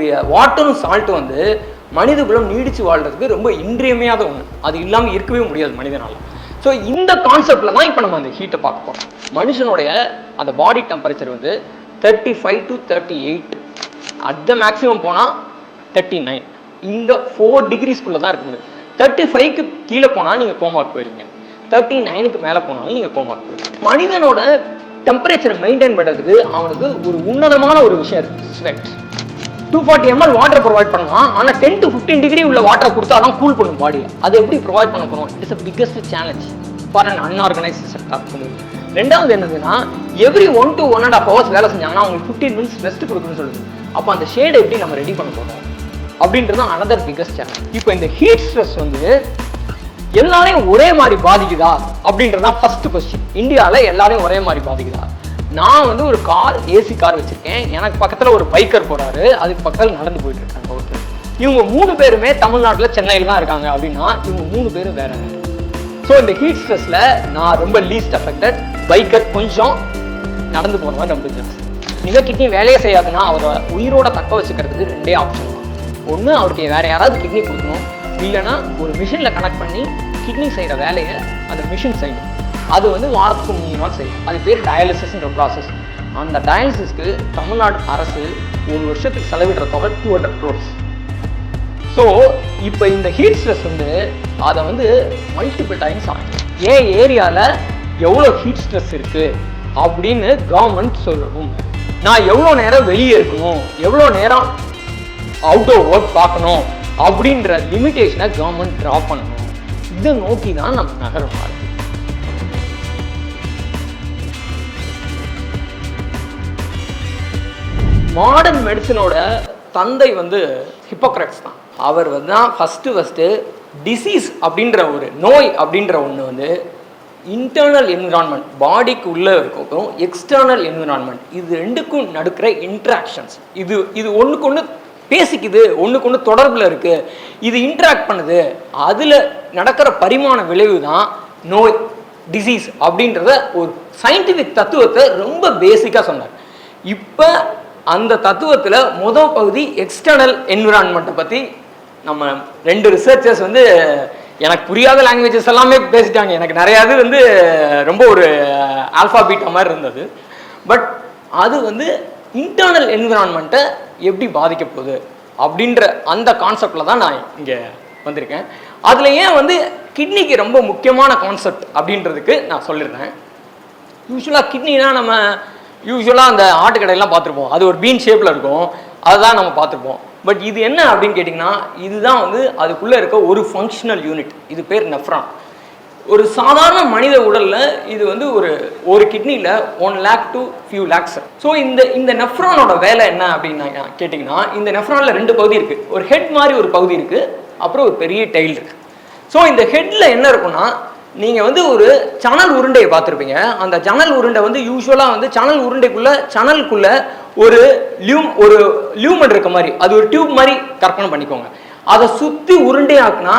இருக்கக்கூடிய வாட்டரும் சால்ட்டும் வந்து மனித குலம் நீடிச்சு வாழ்றதுக்கு ரொம்ப இன்றியமையாத ஒன்று. அது இல்லாமல் இருக்கவே முடியாது மனிதனால. ஸோ இந்த கான்செப்டில் தான் இப்போ நம்ம அந்த ஹீட்டை பார்க்க போகிறோம். மனுஷனுடைய அந்த பாடி டெம்பரேச்சர் வந்து 35 to 38, அட் த மேக்ஸிமம் போனால் 39. இந்த 4 டிகிரிஸ்குள்ளே தான் இருக்குது. 35க்கு கீழே போனால் நீங்கள் கோமாக்கு போயிருவீங்க, 39க்கு மேலே போனாலும் நீங்கள் கோமாக்கு போயிருவீங்க. மனிதனோட டெம்பரேச்சரை மெயின்டைன் பண்ணுறதுக்கு அவனுக்கு ஒரு உன்னதமான ஒரு விஷயம் இருக்குது, ஸ்வெட். 240 ml வாட்டர் ப்ரொவைட் பண்ணலாம். ஆனால் 10 to 15 டிகிரி உள்ள வாட்டர் கொடுத்தா தான் கூல் பண்ணும் பாடியை. அது எப்படி ப்ரொவைட் பண்ண போகிறோம்? It's a biggest challenge for an unorganised sector. ரெண்டாவது என்னதுன்னா, எவ்ரி 1 to 1.5 hours வேலை செஞ்சாங்கன்னா அவங்களுக்கு 15 minutes ரெஸ்ட் கொடுக்குன்னு சொல்லுது. அப்போ அந்த ஷேடை எப்படி நம்ம ரெடி பண்ண போகிறோம் அப்படின்றது அனதர் பிக்கஸ்ட் சேலஞ்ச். இப்போ இந்த ஹீட் ஸ்ட்ரெஸ் வந்து எல்லாரையும் ஒரே மாதிரி பாதிக்குதா அப்படின்றதான் ஃபர்ஸ்ட் கொஸ்டின். இந்தியாவில் எல்லாரையும் ஒரே மாதிரி பாதிக்குதா? நான் வந்து ஒரு கார், ஏசி கார் வச்சிருக்கேன். எனக்கு பக்கத்தில் ஒரு பைக்கர் போறாரு, அதுக்கு பக்கத்தில் நடந்து போயிட்டு இருக்காங்க ஒருத்தர். இவங்க 3 பேருமே தமிழ்நாட்டில் சென்னையில் தான் இருக்காங்க அப்படின்னா இவங்க 3 பேரும் வேற. ஸோ இந்த ஹீட் ஸ்ட்ரெஸ்ல நான் ரொம்ப லீஸ்ட் அஃபெக்டட், பைக்கர் கொஞ்சம் நடந்து போனவன் ரொம்ப ஜாஸ்தி. நிஜ கிட்னி வேலையே செய்யாதுன்னா அவரை உயிரோட தக்க வச்சுக்கிறதுக்கு 2 ஆப்ஷன் தான். ஒன்று அவருக்கு வேற யாராவது கிட்னி கொடுக்கணும், இல்லைன்னா ஒரு மிஷினில் கனெக்ட் பண்ணி கிட்னி செய்கிற வேலையை அந்த மிஷின் செய்யணும். அது வந்து வாரத்துக்கு 3 நாள் செய்யும். அது பேர் டயாலிசிஸ்ன்ற ப்ராசஸ். அந்த டயாலிசிஸ்க்கு தமிழ்நாடு அரசு ஒரு வருஷத்துக்கு செலவிடுற தொகை 200 crores. ஸோ இப்போ இந்த ஹீட் ஸ்ட்ரெஸ் வந்து அதை வந்து மல்டிபிள் டைம்ஸ் ஆகும். ஏரியாவில் எவ்வளோ ஹீட் ஸ்ட்ரெஸ் இருக்குது அப்படின்னு கவர்மெண்ட் சொல்லணும். நான் எவ்வளோ நேரம் வெளியே இருக்கணும், எவ்வளோ நேரம் அவுட்டோர் ஒர்க் பார்க்கணும் அப்படின்ற லிமிட்டேஷனை கவர்மெண்ட் ட்ரா பண்ணணும். இதை நோக்கி தான் நம்ம நகரம் மாறுது. மாடர்ன் மெடிசனோட தந்தை வந்து ஹிப்போக்ரட்ஸ் தான். அவர் வந்து தான் ஃபஸ்ட்டு டிசீஸ் அப்படின்ற ஒரு நோய் அப்படின்ற ஒன்று வந்து இன்டர்னல் என்விரான்மெண்ட், பாடிக்கு உள்ளே இருக்கும், எக்ஸ்டர்னல் என்விரான்மெண்ட், இது ரெண்டுக்கும் நடக்கிற இன்ட்ராக்ஷன்ஸ். இது ஒன்றுக்கு ஒன்று பேசிக்குது, ஒன்றுக்கு ஒன்று தொடர்பில் இருக்குது, இது இன்ட்ராக்ட் பண்ணுது. அதில் நடக்கிற பரிமாண விளைவு தான் நோய், டிசீஸ் அப்படின்றத ஒரு சயின்டிஃபிக் தத்துவத்தை ரொம்ப பேசிக்காக சொன்னார். இப்போ அந்த தத்துவத்தில் முதல் பகுதி எக்ஸ்டர்னல் என்விரான்மெண்ட்டை பற்றி நம்ம 2 ரிசர்ச்சர்ஸ் வந்து எனக்கு புரியாத லாங்குவேஜஸ் எல்லாமே பேசிட்டாங்க. எனக்கு நிறையாது வந்து ரொம்ப ஒரு ஆல்ஃபா பீட்டா மாதிரி இருந்தது. பட் அது வந்து இன்டர்னல் என்விரான்மெண்ட்டை எப்படி பாதிக்க போகுது அப்படின்ற அந்த கான்செப்டில் தான் நான் இங்கே வந்திருக்கேன். அதில் ஏன் வந்து கிட்னிக்கு ரொம்ப முக்கியமான கான்செப்ட் அப்படின்றதுக்கு நான் சொல்லியிருந்தேன். யூஸ்வலாக கிட்னினா நம்ம யூஸ்வலாக அந்த ஆட்டுக்கடையெல்லாம் பார்த்துருப்போம், அது ஒரு பீன் ஷேப்பில் இருக்கும், அதுதான் நம்ம பார்த்துருப்போம். பட் இது என்ன அப்படின்னு கேட்டிங்கன்னா, இதுதான் வந்து அதுக்குள்ளே இருக்க ஒரு ஃபங்க்ஷனல் யூனிட். இது பேர் நெஃப்ரான். ஒரு சாதாரண மனித உடலில் இது வந்து ஒரு கிட்னியில் 1 lakh to few lakhs. So இந்த நெஃப்ரானோட வேலை என்ன அப்படின்னு கேட்டிங்கன்னா, இந்த நெஃப்ரானில் 2 பகுதி இருக்குது. ஒரு ஹெட் மாதிரி ஒரு பகுதி இருக்குது, அப்புறம் ஒரு பெரிய டெயில் இருக்குது. ஸோ இந்த ஹெட்டில் என்ன இருக்குன்னா, நீங்கள் வந்து ஒரு சணல் உருண்டையை பார்த்துருப்பீங்க. அந்த சணல் உருண்டை வந்து யூஸ்வலாக வந்து சணலுக்குள்ளே ஒரு லியூமன் இருக்க மாதிரி, அது ஒரு டியூப் மாதிரி கற்பனை பண்ணிக்கோங்க. அதை சுற்றி உருண்டையாக்குனா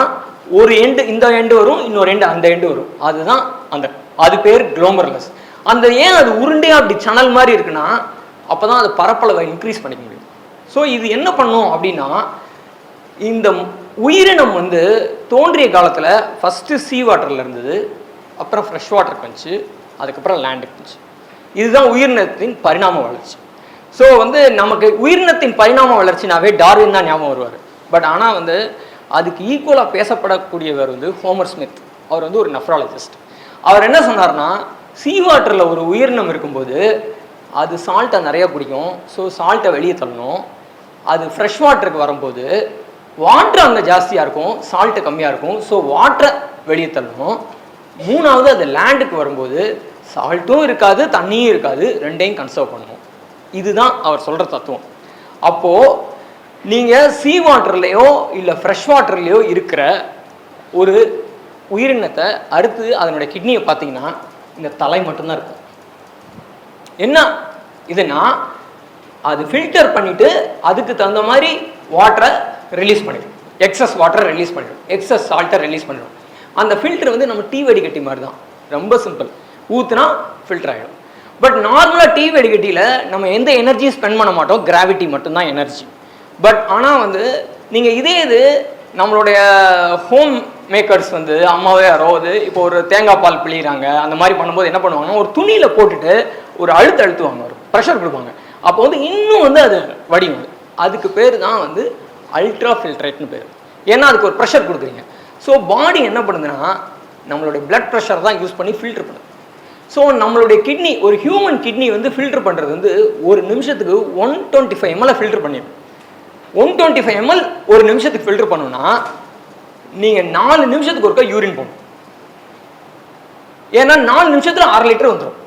ஒரு எண்டு இந்த எண்டு வரும், இன்னொரு எண்டு அந்த எண்டு வரும். அதுதான் அது பேர் குளோமர்லஸ். ஏன் அது உருண்டையாக அப்படி சணல் மாதிரி இருக்குன்னா, அப்போ தான் அது பரப்பளவை இன்க்ரீஸ் பண்ணிக்க முடியும். ஸோ இது என்ன பண்ணும் அப்படின்னா, இந்த உயிரினம் வந்து தோன்றிய காலத்தில் ஃபஸ்ட்டு சீ வாட்டரில் இருந்தது, அப்புறம் ஃப்ரெஷ் வாட்டருக்கு வந்துச்சு, அதுக்கப்புறம் லேண்டுக்கு வந்துச்சு. இதுதான் உயிரினத்தின் பரிணாம வளர்ச்சி. ஸோ வந்து நமக்கு உயிரினத்தின் பரிணாம வளர்ச்சினாவே டார்வின் தான் ஞாபகம் வருவார். பட் ஆனால் வந்து அதுக்கு ஈக்குவலாக பேசப்படக்கூடியவர் வந்து ஹோமர் ஸ்மித். அவர் வந்து ஒரு நெஃப்ராலஜிஸ்ட். அவர் என்ன சொன்னார்னா, சீ வாட்டரில் ஒரு உயிரினம் இருக்கும்போது அது சால்ட்டை நிறைய பிடிக்கும். ஸோ சால்ட்டை வெளியே தள்ளணும். அது ஃப்ரெஷ் வாட்டருக்கு வரும்போது வாட்டர் அங்கே ஜாஸ்தியாக இருக்கும், சால்ட்டு கம்மியாக இருக்கும். ஸோ வாட்டரை வெளியே தள்ளணும். 3வது அது லேண்டுக்கு வரும்போது சால்ட்டும் இருக்காது, தண்ணியும் இருக்காது, 2ஐயும் கன்சர்வ் பண்ணணும். இதுதான் அவர் சொல்கிற தத்துவம். அப்போது நீங்கள் சீ வாட்டர்லேயோ இல்லை ஃப்ரெஷ் வாட்டர்லேயோ இருக்கிற ஒரு உயிரினத்தை அடுத்து அதனுடைய கிட்னியை பார்த்தீங்கன்னா இந்த தலை மட்டும்தான் இருக்கும். என்ன இதுனா, அது ஃபில்டர் பண்ணிவிட்டு அதுக்கு தகுந்த மாதிரி வாட்டரை ரிலீஸ் பண்ணிடும், எக்ஸஸ் வாட்டரை ரிலீஸ் பண்ணிடும், எக்ஸஸ் சால்ட்டை ரிலீஸ் பண்ணிடும். அந்த ஃபில்டர் வந்து நம்ம டீ வடிகட்டி மாதிரி தான், ரொம்ப சிம்பிள். ஊற்றுனா ஃபில்டர் ஆகிடும். பட் நார்மலாக டீ வடிகட்டியில் நம்ம எந்த எனர்ஜியும் ஸ்பெண்ட் பண்ண மாட்டோம், கிராவிட்டி மட்டும்தான் எனர்ஜி. பட் ஆனால் வந்து நீங்கள் இதே இது நம்மளுடைய ஹோம் மேக்கர்ஸ் வந்து அம்மாவே யாராவது இப்போ ஒரு தேங்காய் பால் பிழிகிறாங்க அந்த மாதிரி பண்ணும்போது என்ன பண்ணுவாங்கன்னா ஒரு துணியில் போட்டுட்டு ஒரு அழுத்துவாங்க, ஒரு ப்ரெஷர் கொடுப்பாங்க. அப்போ வந்து இன்னும் வந்து அது வடியும். அதுக்கு பேர் தான் வந்து அல்ட்ரா ஃபில்ட்ரேட்னு பேர். ஏன்னா அதுக்கு ஒரு ப்ரெஷர் கொடுக்குறீங்க. ஸோ பாடி என்ன பண்ணுதுன்னா நம்மளுடைய பிளட் ப்ரெஷர் தான் யூஸ் பண்ணி ஃபில்டர் பண்ணுது. ஸோ நம்மளுடைய கிட்னி, ஒரு ஹியூமன் கிட்னி வந்து ஃபில்டர் பண்ணுறது வந்து ஒரு நிமிஷத்துக்கு 125 ml ஃபில்டர் பண்ணிடும். 125 ml ஒரு நிமிஷத்துக்கு ஃபில்டர் பண்ணணும்னா நீங்கள் 4 நிமிஷத்துக்கு ஒருக்கா யூரின் போகணும். ஏன்னா 4 நிமிஷத்தில் 1/2 லிட்டர் வந்துடும்.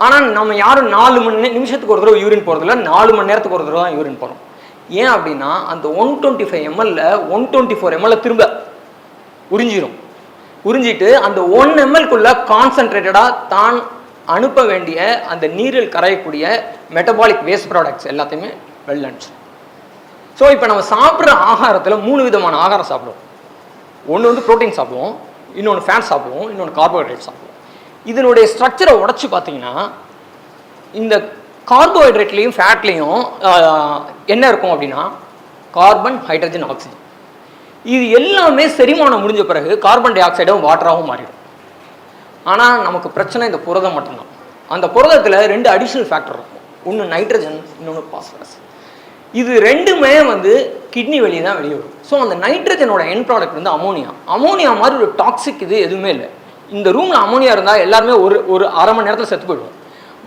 ஆனால் நம்ம யாரும் 4 நிமிஷத்துக்கு ஒரு தடவை யூரின் போகிறதில்ல, 4 மணி நேரத்துக்கு ஒரு தடவை தான் யூரின் போகிறோம். ஏன் அப்படின்னா அந்த 125 ml 124 ml திரும்ப உறிஞ்சிட்டு அந்த 1 ml கான்சன்ட்ரேட்டடாக தான் அனுப்ப வேண்டிய அந்த நீரில் கரையக்கூடிய மெட்டபாலிக் வேஸ்ட் ப்ராடக்ட்ஸ் எல்லாத்தையுமே வெளில அனுப்பிச்சு. ஸோ இப்போ நம்ம சாப்பிட்ற ஆகாரத்தில் 3 விதமான ஆகாரம் சாப்பிடுவோம். ஒன்று வந்து ப்ரோட்டீன் சாப்பிடுவோம், இன்னொன்று ஃபேட் சாப்பிடுவோம், இன்னொன்று கார்போஹைட்ரேட் சாப்பிடுவோம். இதனுடைய ஸ்ட்ரக்சரை உடச்சி பார்த்தீங்கன்னா இந்த கார்போஹைட்ரேட்லேயும் ஃபேட்லேயும் என்ன இருக்கும் அப்படின்னா கார்பன், ஹைட்ரஜன், ஆக்சிஜன். இது எல்லாமே செரிமானம் முடிஞ்ச பிறகு கார்பன் டை ஆக்சைடும் வாட்டராகவும் மாறிடும். ஆனால் நமக்கு பிரச்சனை இந்த புரதம் மட்டும்தான். அந்த புரதத்தில் 2 அடிஷ்னல் ஃபேக்டர் இருக்கும். ஒன்று நைட்ரஜன், இன்னொன்று பாஸ்பரஸ். இது ரெண்டுமே வந்து கிட்னி வெளியே தான் வெளியே வரும். ஸோ அந்த நைட்ரஜனோட என் ப்ராடக்ட் வந்து அமோனியா மாதிரி ஒரு டாக்ஸிக் இது எதுவுமே இல்லை. இந்த ரூமில் அமோனியா இருந்தால் எல்லாருமே ஒரு அரை மணி நேரத்தில் செத்து போயிடுவோம்.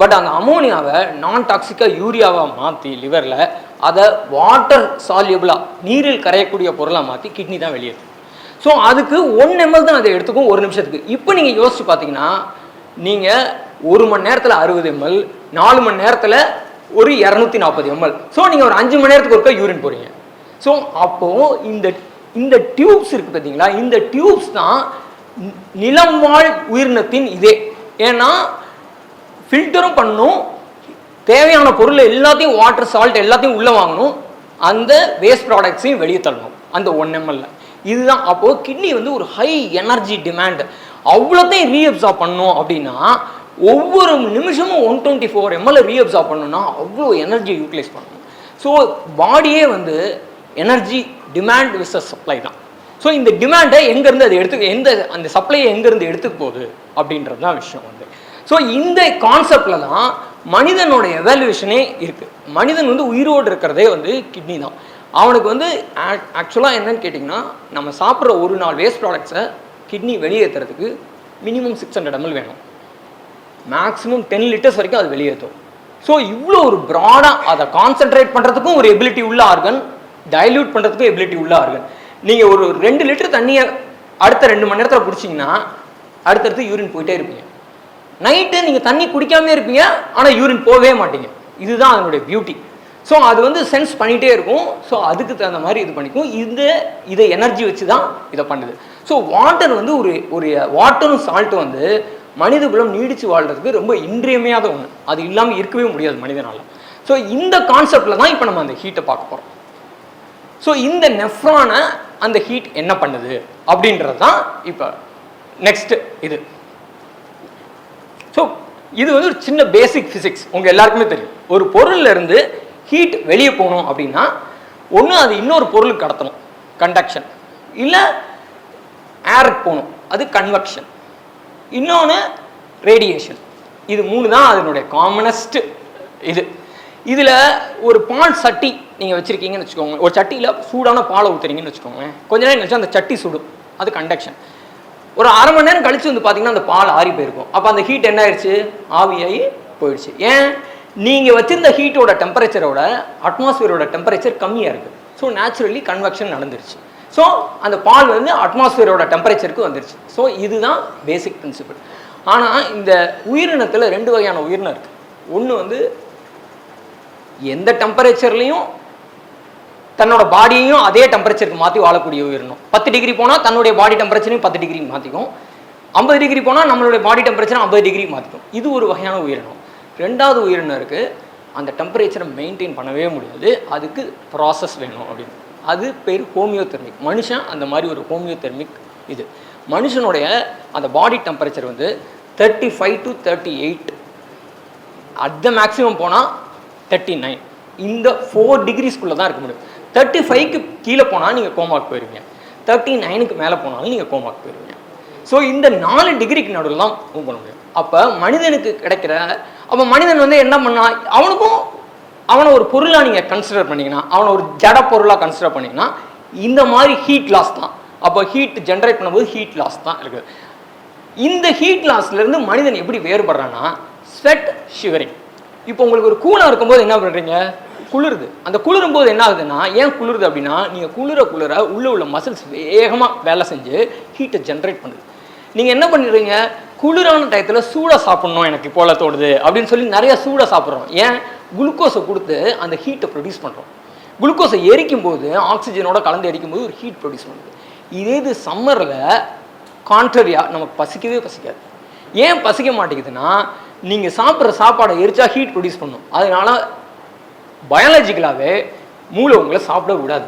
பட் அந்த அமோனியாவை நான் டாக்ஸிக்காக யூரியாவாக மாற்றி லிவரில் அதை வாட்டர் சால்யூபிளாக நீரில் கரையக்கூடிய பொருளாக மாற்றி கிட்னி தான் வெளியேறும். ஸோ அதுக்கு 1 ml தான் அதை எடுத்துக்கும் 1 நிமிஷத்துக்கு. இப்போ நீங்கள் யோசிச்சு பார்த்தீங்கன்னா நீங்கள் 1 மணி நேரத்தில் 60 ml, 4 மணி நேரத்தில் ஒரு 240 ml. ஸோ நீங்கள் ஒரு 5 மணி நேரத்துக்கு ஒருக்கா யூரின் போகிறீங்க. ஸோ அப்போது இந்த டியூப்ஸ் இருக்குது பார்த்தீங்களா, இந்த டியூப்ஸ் தான் நிலம் வாழ் உயிரினத்தின் இதே. ஏன்னா ஃபில்டரும் பண்ணணும், தேவையான பொருள் எல்லாத்தையும் வாட்டர், சால்ட் எல்லாத்தையும் உள்ளே வாங்கணும், அந்த வேஸ்ட் ப்ராடக்ட்ஸையும் வெளியே தள்ளணும் அந்த 1 ml. இதுதான் அப்போது கிட்னி வந்து ஒரு ஹை எனர்ஜி டிமாண்ட். அவ்வளோத்தையும் ரீஅப்சார்ப் பண்ணணும் அப்படின்னா ஒவ்வொரு நிமிஷமும் 124 ml ரீஅப்சார்ப் பண்ணணும்னா அவ்வளோ எனர்ஜியை யூட்டிலைஸ் பண்ணணும். ஸோ பாடியே வந்து எனர்ஜி டிமாண்ட் விசஸ் சப்ளை தான். ஸோ இந்த டிமாண்டை எங்கேருந்து அது அந்த சப்ளையை எங்கேருந்து எடுத்துக்க போகுது அப்படின்றது தான் விஷயம் வந்து. ஸோ இந்த கான்செப்டில் தான் மனிதனோட எவாலுவேஷனே இருக்குது. மனிதன் வந்து உயிரோடு இருக்கிறதே வந்து கிட்னி தான். அவனுக்கு வந்து ஆக்சுவலாக என்னன்னு கேட்டிங்கன்னா நம்ம சாப்பிட்ற ஒரு நாள் வேஸ்ட் ப்ராடக்ட்ஸை கிட்னி வெளியேற்றுறதுக்கு மினிமம் 600 ml வேணும், மேக்ஸிமம் 10 liters வரைக்கும் அது வெளியேற்றும். ஸோ இவ்வளோ ஒரு ப்ராடாக அதை கான்சென்ட்ரேட் பண்ணுறதுக்கும் ஒரு எபிலிட்டி உள்ள ஆர்கன், டைல்யூட் பண்ணுறதுக்கும் எபிலிட்டி உள்ள ஆர்கன். நீங்கள் ஒரு 2 லிட்டர் தண்ணியை அடுத்த 2 மணி நேரத்தில் குடிச்சிங்கன்னா அடுத்தடுத்து யூரின் போயிட்டே இருப்பீங்க. நைட்டு நீங்கள் தண்ணி குடிக்காமே இருப்பீங்க, ஆனால் யூரின் போகவே மாட்டீங்க. இதுதான் அதனுடைய பியூட்டி. ஸோ அது வந்து சென்ஸ் பண்ணிகிட்டே இருக்கும். ஸோ அதுக்கு தகுந்த மாதிரி இது பண்ணிக்கும். இதை எனர்ஜி வச்சு தான் இதை பண்ணுது. ஸோ வாட்டர் வந்து ஒரு வாட்டரும் சால்ட்டும் வந்து மனித குலம் நீடித்து வாழ்கிறதுக்கு ரொம்ப இன்றியமையாத ஒன்று. அது இல்லாமல் இருக்கவே முடியாது மனிதனால். ஸோ இந்த கான்செப்டில் தான் இப்போ நம்ம அந்த ஹீட்டை பார்க்க போகிறோம். ஸோ இந்த நெஃப்ரானை அந்த ஹீட் என்ன பண்ணுது அப்படின்றது தான் இப்போ நெக்ஸ்ட் இது. ஸோ இது வந்து ஒரு சின்ன பேசிக் ஃபிசிக்ஸ் உங்கள் எல்லாருக்குமே தெரியும். ஒரு பொருள்ல இருந்து ஹீட் வெளியே போகணும் அப்படின்னா ஒன்று அது இன்னொரு பொருளுக்கு கடத்தணும், கண்டக்ஷன், இல்லை ஏருக்கு போகணும், அது கன்வெக்ஷன், இன்னொன்று ரேடியேஷன். இது 3 தான் அதனுடைய காமனஸ்ட் இது. இதில் ஒரு பால் சட்டி நீங்கள் வச்சுருக்கீங்கன்னு வச்சுக்கோங்க, ஒரு சட்டியில் சூடான பாலை ஊற்றுறீங்கன்னு வச்சுக்கோங்க, கொஞ்ச நேரம் கழிச்சு அந்த சட்டி சுடும், அது கண்டக்ஷன். ஒரு அரை மணி நேரம் கழிச்சு வந்து பார்த்தீங்கன்னா அந்த பால் ஆறி போயிருக்கும். அப்போ அந்த ஹீட் என்ன ஆயிடுச்சு, ஆவியாகி போயிடுச்சு. ஏன், நீங்கள் வச்சிருந்த ஹீட்டோட டெம்பரேச்சரோட அட்மாஸ்பியரோட டெம்பரேச்சர் கம்மியாக இருக்குது. ஸோ நேச்சுரலி கன்வெக்ஷன் நடந்துருச்சு. ஸோ அந்த பால் வந்து அட்மாஸ்பியரோட டெம்பரேச்சருக்கு வந்துருச்சு. ஸோ இதுதான் பேசிக் பிரின்சிபிள். ஆனால் இந்த உயிரினத்தில் 2 வகையான உயிரினம் இருக்குது. ஒன்று வந்து எந்த டெம்பரேச்சர்லையும் தன்னோட பாடியையும் அதே டெம்பரேச்சருக்கு மாற்றி வாழக்கூடிய உயிரினம். 10 டிகிரி போனால் தன்னுடைய பாடி டெம்பரேச்சரையும் 10 டிகிரி மாற்றிக்கும். 50 டிகிரி போனால் நம்மளுடைய பாடி டெம்பரேச்சரை 50 டிகிரி மாற்றிக்கும். இது ஒரு வகையான உயிரினம். 2வது உயிரினம் இருக்குது, அந்த டெம்பரேச்சரை மெயின்டைன் பண்ணவே முடியாது, அதுக்கு ப்ராசஸ் வேணும் அப்படின்னு. அது பேர் ஹோமியோதெர்மிக். மனுஷன் அந்த மாதிரி ஒரு ஹோமியோதெர்மிக் இது. மனுஷனுடைய அந்த பாடி டெம்பரேச்சர் வந்து 35 to 38, அட் த மேக்ஸிமம் போனால் 39. இந்த 4 டிகிரிஸ்குள்ளே தான் இருக்க முடியும். 35க்கு கீழே போனால் நீங்கள் கோமாக்கு போயிருவீங்க, 39க்கு மேலே போனாலும் நீங்கள் கோமாக்கு போயிருவீங்க. ஸோ இந்த 4 டிகிரிக்கு நடுவில் தான் மூவ் பண்ண முடியும். அப்போ மனிதனுக்கு கிடைக்கிற, அப்போ மனிதன் வந்து என்ன பண்ணா, அவனை ஒரு பொருளாக நீங்கள் கன்சிடர் பண்ணிங்கன்னா, அவனை ஒரு ஜட பொருளாக கன்சிடர் பண்ணிங்கன்னா இந்த மாதிரி ஹீட் லாஸ் தான். அப்போ ஹீட் ஜென்ரேட் பண்ணும்போது ஹீட் லாஸ் தான் இருக்குது. இந்த ஹீட் லாஸ்லேருந்து மனிதன் எப்படி வேறுபடுறான்னா ஸ்வெட், ஷிவரிங். இப்போ உங்களுக்கு ஒரு கூலாக இருக்கும்போது என்ன பண்ணுறீங்க, குளிருது. அந்த குளிரும் போது என்ன ஆகுதுன்னா, ஏன் குளிருது அப்படின்னா, நீங்கள் குளிர உள்ள மசில்ஸ் வேகமாக வேலை செஞ்சு ஹீட்டை ஜென்ரேட் பண்ணுது. நீங்கள் என்ன பண்ணிடுறீங்க, குளிரான டயத்தில் சூடாக சாப்பிட்ணும் எனக்கு போல தோடுது அப்படின்னு சொல்லி நிறைய சூடாக சாப்பிட்றோம். ஏன், குளுக்கோஸை கொடுத்து அந்த ஹீட்டை ப்ரொடியூஸ் பண்ணுறோம். குளுக்கோஸை எரிக்கும் போது, ஆக்சிஜனோட கலந்து எரிக்கும் போது ஒரு ஹீட் ப்ரொடியூஸ் பண்ணுது. இது சம்மரில் கான்ட்ரரியாக நமக்கு பசிக்கவே பசிக்காது. ஏன் பசிக்க மாட்டேங்குதுன்னா, நீங்கள் சாப்பிட்ற சாப்பாடை எரிச்சா ஹீட் ப்ரொடியூஸ் பண்ணும். அதனால பயாலஜிக்கலாகவே மூளை உங்களை சாப்பிட விடாது.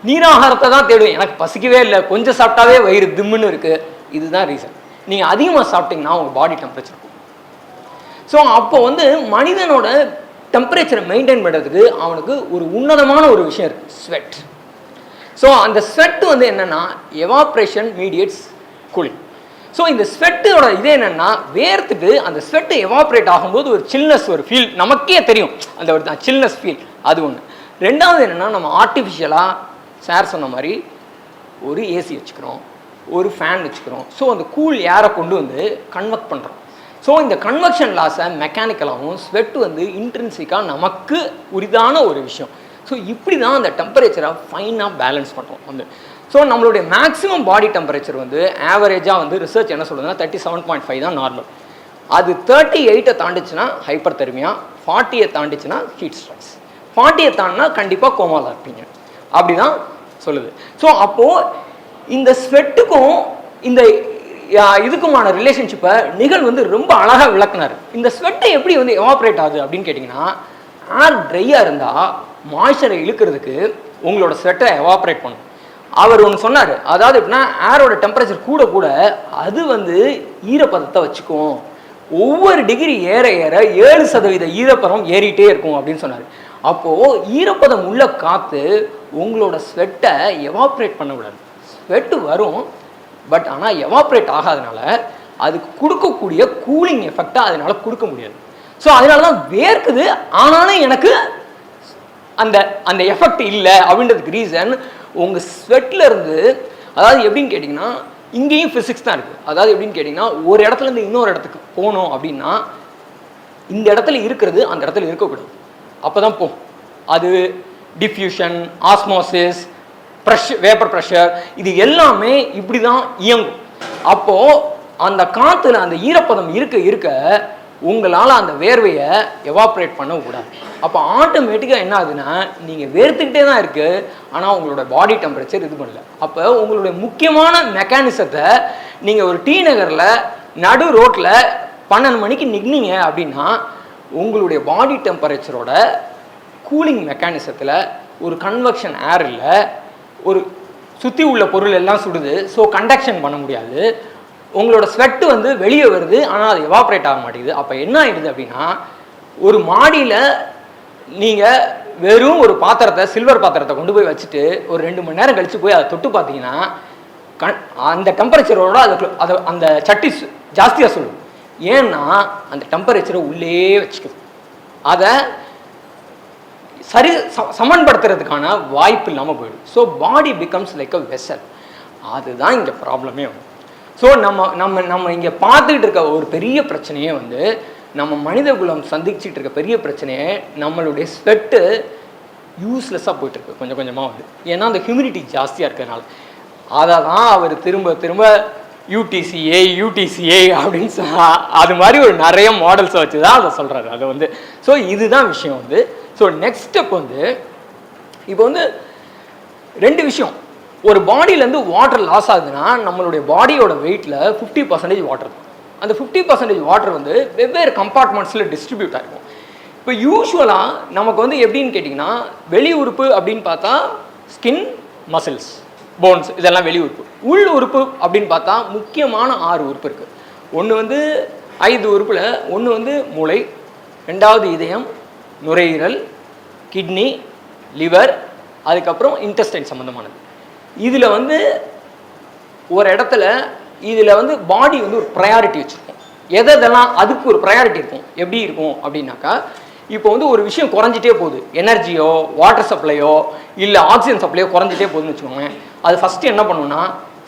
நீராகாரத்தை தான் தேடும். எனக்கு பசிக்கவே இல்லை, கொஞ்சம் சாப்பிட்டாவே வயிறு திம்முன்னு இருக்குது. இதுதான் ரீசன். நீங்கள் அதிகமாக சாப்பிட்டீங்கன்னா உங்கள் பாடி டெம்பரேச்சர் இருக்கும். ஸோ அப்போ வந்து மனிதனோட டெம்பரேச்சரை மெயின்டைன் பண்ணுறதுக்கு அவனுக்கு ஒரு உன்னதமான ஒரு விஷயம் இருக்குது, ஸ்வெட். ஸோ அந்த ஸ்வெட் வந்து என்னென்னா எவாப்ரேஷன் மீடியேட்ஸ் கூலிங். ஸோ இந்த ஸ்வெட்டோட இது என்னென்னா, வேர்த்துட்டு அந்த ஸ்வெட்டு எவாப்ரேட் ஆகும்போது ஒரு சில்னஸ், ஒரு ஃபீல் நமக்கே தெரியும், அந்த ஒரு சில்னஸ் ஃபீல். அது ஒன்று. ரெண்டாவது என்னென்னா, நம்ம ஆர்டிஃபிஷியலாக சார் சொன்ன மாதிரி ஒரு ஏசி வச்சுக்கிறோம், ஒரு ஃபேன் வச்சுக்கிறோம். ஸோ அந்த கூல் ஏரை கொண்டு வந்து கன்வெக்ட் பண்ணுறோம். ஸோ இந்த கன்வெக்ஷன் லாஸை மெக்கானிக்கலாகவும் ஸ்வெட் வந்து இன்ட்ரின்சிக்காக நமக்கு உரிதான ஒரு விஷயம். ஸோ இப்படி தான் அந்த டெம்பரேச்சரை ஃபைனாக பேலன்ஸ் பண்ணுறோம் வந்து. ஸோ நம்மளுடைய மேக்ஸிமம் பாடி டெம்பரேச்சர் வந்து ஆவரேஜாக வந்து ரிசர்ச் என்ன சொல்லுதுன்னா 37.5 தான் நார்மல். அது 38 தாண்டிச்சுன்னா ஹைப்பர் தெர்மியா, 40 தாண்டிச்சுன்னா ஹீட் ஸ்ட்ரெஸ், 40 தாண்டினா கண்டிப்பாக கோமாவில் இருப்பீங்க, அப்படி தான் சொல்லுது. ஸோ அப்போது இந்த ஸ்வெட்டுக்கும் இந்த இதுக்குமான ரிலேஷன்ஷிப்பை நிகழ் வந்து ரொம்ப அழகாக விளக்குனார். இந்த ஸ்வெட்டை எப்படி வந்து எவாப்ரேட் ஆகுது அப்படின்னு கேட்டிங்கன்னா, ஏர் ட்ரையாக இருந்தால் மாய்ச்சரை இழுக்கிறதுக்கு உங்களோட ஸ்வெட்டை எவாப்ரேட் பண்ணும். அவர் ஒன்று சொன்னார், அதாவது எப்படின்னா ஏரோட டெம்பரேச்சர் கூட கூட அது வந்து ஈரப்பதத்தை வச்சுக்கும். ஒவ்வொரு டிகிரி ஏற ஏற 7% ஈரப்பதம் ஏறிட்டே இருக்கும் அப்படின்னு சொன்னார். அப்போது ஈரப்பதம் உள்ள காற்று உங்களோட ஸ்வெட்டை எவாப்ரேட் பண்ண விடாது. ஸ்வெட்டு வரும், பட் ஆனால் எவாப்ரேட் ஆகாதனால அதுக்கு கொடுக்கக்கூடிய கூலிங் எஃபெக்டை அதனால் கொடுக்க முடியாது. ஸோ அதனால தான் வேர்க்குது, ஆனாலும் எனக்கு அந்த அந்த எஃபெக்ட் இல்லை அப்படின்றதுக்கு ரீசன் உங்கள் ஸ்வெட்டில் இருந்து, அதாவது எப்படின்னு கேட்டிங்கன்னா இங்கேயும் ஃபிசிக்ஸ் தான் இருக்குது. அதாவது எப்படின்னு கேட்டிங்கன்னா, ஒரு இடத்துலேருந்து இன்னொரு இடத்துக்கு போகணும் அப்படின்னா இந்த இடத்துல இருக்கிறது அந்த இடத்துல இருக்கக்கூடாது, அப்போ தான் போகும். அது டிஃப்யூஷன், ஆஸ்மோசிஸ், வேப்பர் ப்ரெஷர், இது எல்லாமே இப்படி தான் இயங்கும். அப்போது அந்த காற்றுல அந்த ஈரப்பதம் இருக்க இருக்க உங்களால் அந்த வேர்வையை எவாப்ரேட் பண்ண கூடாது. அப்போ ஆட்டோமேட்டிக்காக என்ன ஆகுதுன்னா, நீங்கள் வேர்த்துக்கிட்டே தான் இருக்குது, ஆனால் உங்களோட பாடி டெம்பரேச்சர் இது பண்ணல. அப்போ உங்களுடைய முக்கியமான மெக்கானிசத்தை நீங்கள் ஒரு டி நகரில் நடு ரோட்டில் 12 மணிக்கு நின்னீங்க அப்படின்னா உங்களுடைய பாடி டெம்பரேச்சரோட கூலிங் மெக்கானிசத்தில் ஒரு கன்வெக்ஷன் ஏர் இல்லை, ஒரு சுற்றி உள்ள பொருள் எல்லாம் சுடுது. ஸோ கண்டக்ஷன் பண்ண முடியாது. உங்களோட ஸ்வெட்டு வந்து வெளியே வருது, ஆனால் அது எவாப்ரேட் ஆக மாட்டேங்குது. அப்போ என்ன ஆகிடுது அப்படின்னா, ஒரு மாடியில் நீங்கள் வெறும் ஒரு பாத்திரத்தை, சில்வர் பாத்திரத்தை கொண்டு போய் வச்சுட்டு ஒரு 2 மணி நேரம் கழித்து போய் அதை தொட்டு பார்த்தீங்கன்னா அந்த டெம்பரேச்சரோட அதை அந்த சட்டி ஜாஸ்தியாக சொல்லும். ஏன்னா அந்த டெம்பரேச்சரை உள்ளே வச்சுக்குது. அதை சமன்படுத்துறதுக்கான வாய்ப்பு இல்லாமல் போயிடும். ஸோ பாடி பிகம்ஸ் லைக் அ வெசல். அதுதான் இங்கே ப்ராப்ளமே வந்து. ஸோ நம்ம இங்கே பார்த்துக்கிட்டு இருக்க ஒரு பெரிய பிரச்சனையே வந்து, நம்ம மனித குலம் சந்திச்சுட்டு இருக்க பெரிய பிரச்சனையே நம்மளுடைய ஸ்வெட்டு யூஸ்லெஸ்ஸாக போயிட்டுருக்கு கொஞ்சம் கொஞ்சமாக வந்து. ஏன்னா அந்த ஹியூமிடிட்டி ஜாஸ்தியாக இருக்கிறதுனால. அதை தான் அவர் திரும்ப திரும்ப யூடிசிஏ அப்படின்னு அது மாதிரி ஒரு நிறைய மாடல்ஸை வச்சு தான் அதை சொல்கிறாரு. அதை வந்து ஸோ இதுதான் விஷயம் வந்து. ஸோ நெக்ஸ்ட் ஸ்டெப் வந்து, இப்போ வந்து 2 விஷயம். ஒரு பாடியிலேருந்து வாட்டர் லாஸ் ஆகுதுன்னா நம்மளுடைய பாடியோட வெயிட்டில் 50% வாட்டர் தான். அந்த 50% வாட்டர் வந்து வெவ்வேறு கம்பார்ட்மெண்ட்ஸில் டிஸ்ட்ரிபியூட் ஆகிருக்கும். இப்போ யூஸ்வலாக நமக்கு வந்து எப்படின்னு கேட்டிங்கன்னா, வெளி உறுப்பு அப்படின்னு பார்த்தா ஸ்கின், மசில்ஸ், போன்ஸ், இதெல்லாம் வெளி உறுப்பு. உள் உறுப்பு அப்படின்னு பார்த்தா முக்கியமான 6 உறுப்பு இருக்குது. ஒன்று வந்து 5 உறுப்பில் ஒன்று வந்து மூளை, 2வது இதயம், நுரையீரல், கிட்னி, லிவர், அதுக்கப்புறம் இன்டெஸ்டைன் சம்மந்தமானது. இதில் வந்து ஒரு இடத்துல இதில் வந்து பாடி வந்து ஒரு ப்ரையாரிட்டி வச்சுருக்கும். எதெல்லாம் அதுக்கு ஒரு ப்ரையாரிட்டி இருக்கும். எப்படி இருக்கும் அப்படின்னாக்கா, இப்போ வந்து ஒரு விஷயம் குறைஞ்சிட்டே போகுது, எனர்ஜியோ வாட்டர் சப்ளையோ இல்லை ஆக்சிஜன் சப்ளையோ குறைஞ்சிட்டே போகுதுன்னு வச்சுக்கோங்க. அது ஃபஸ்ட்டு என்ன பண்ணுன்னா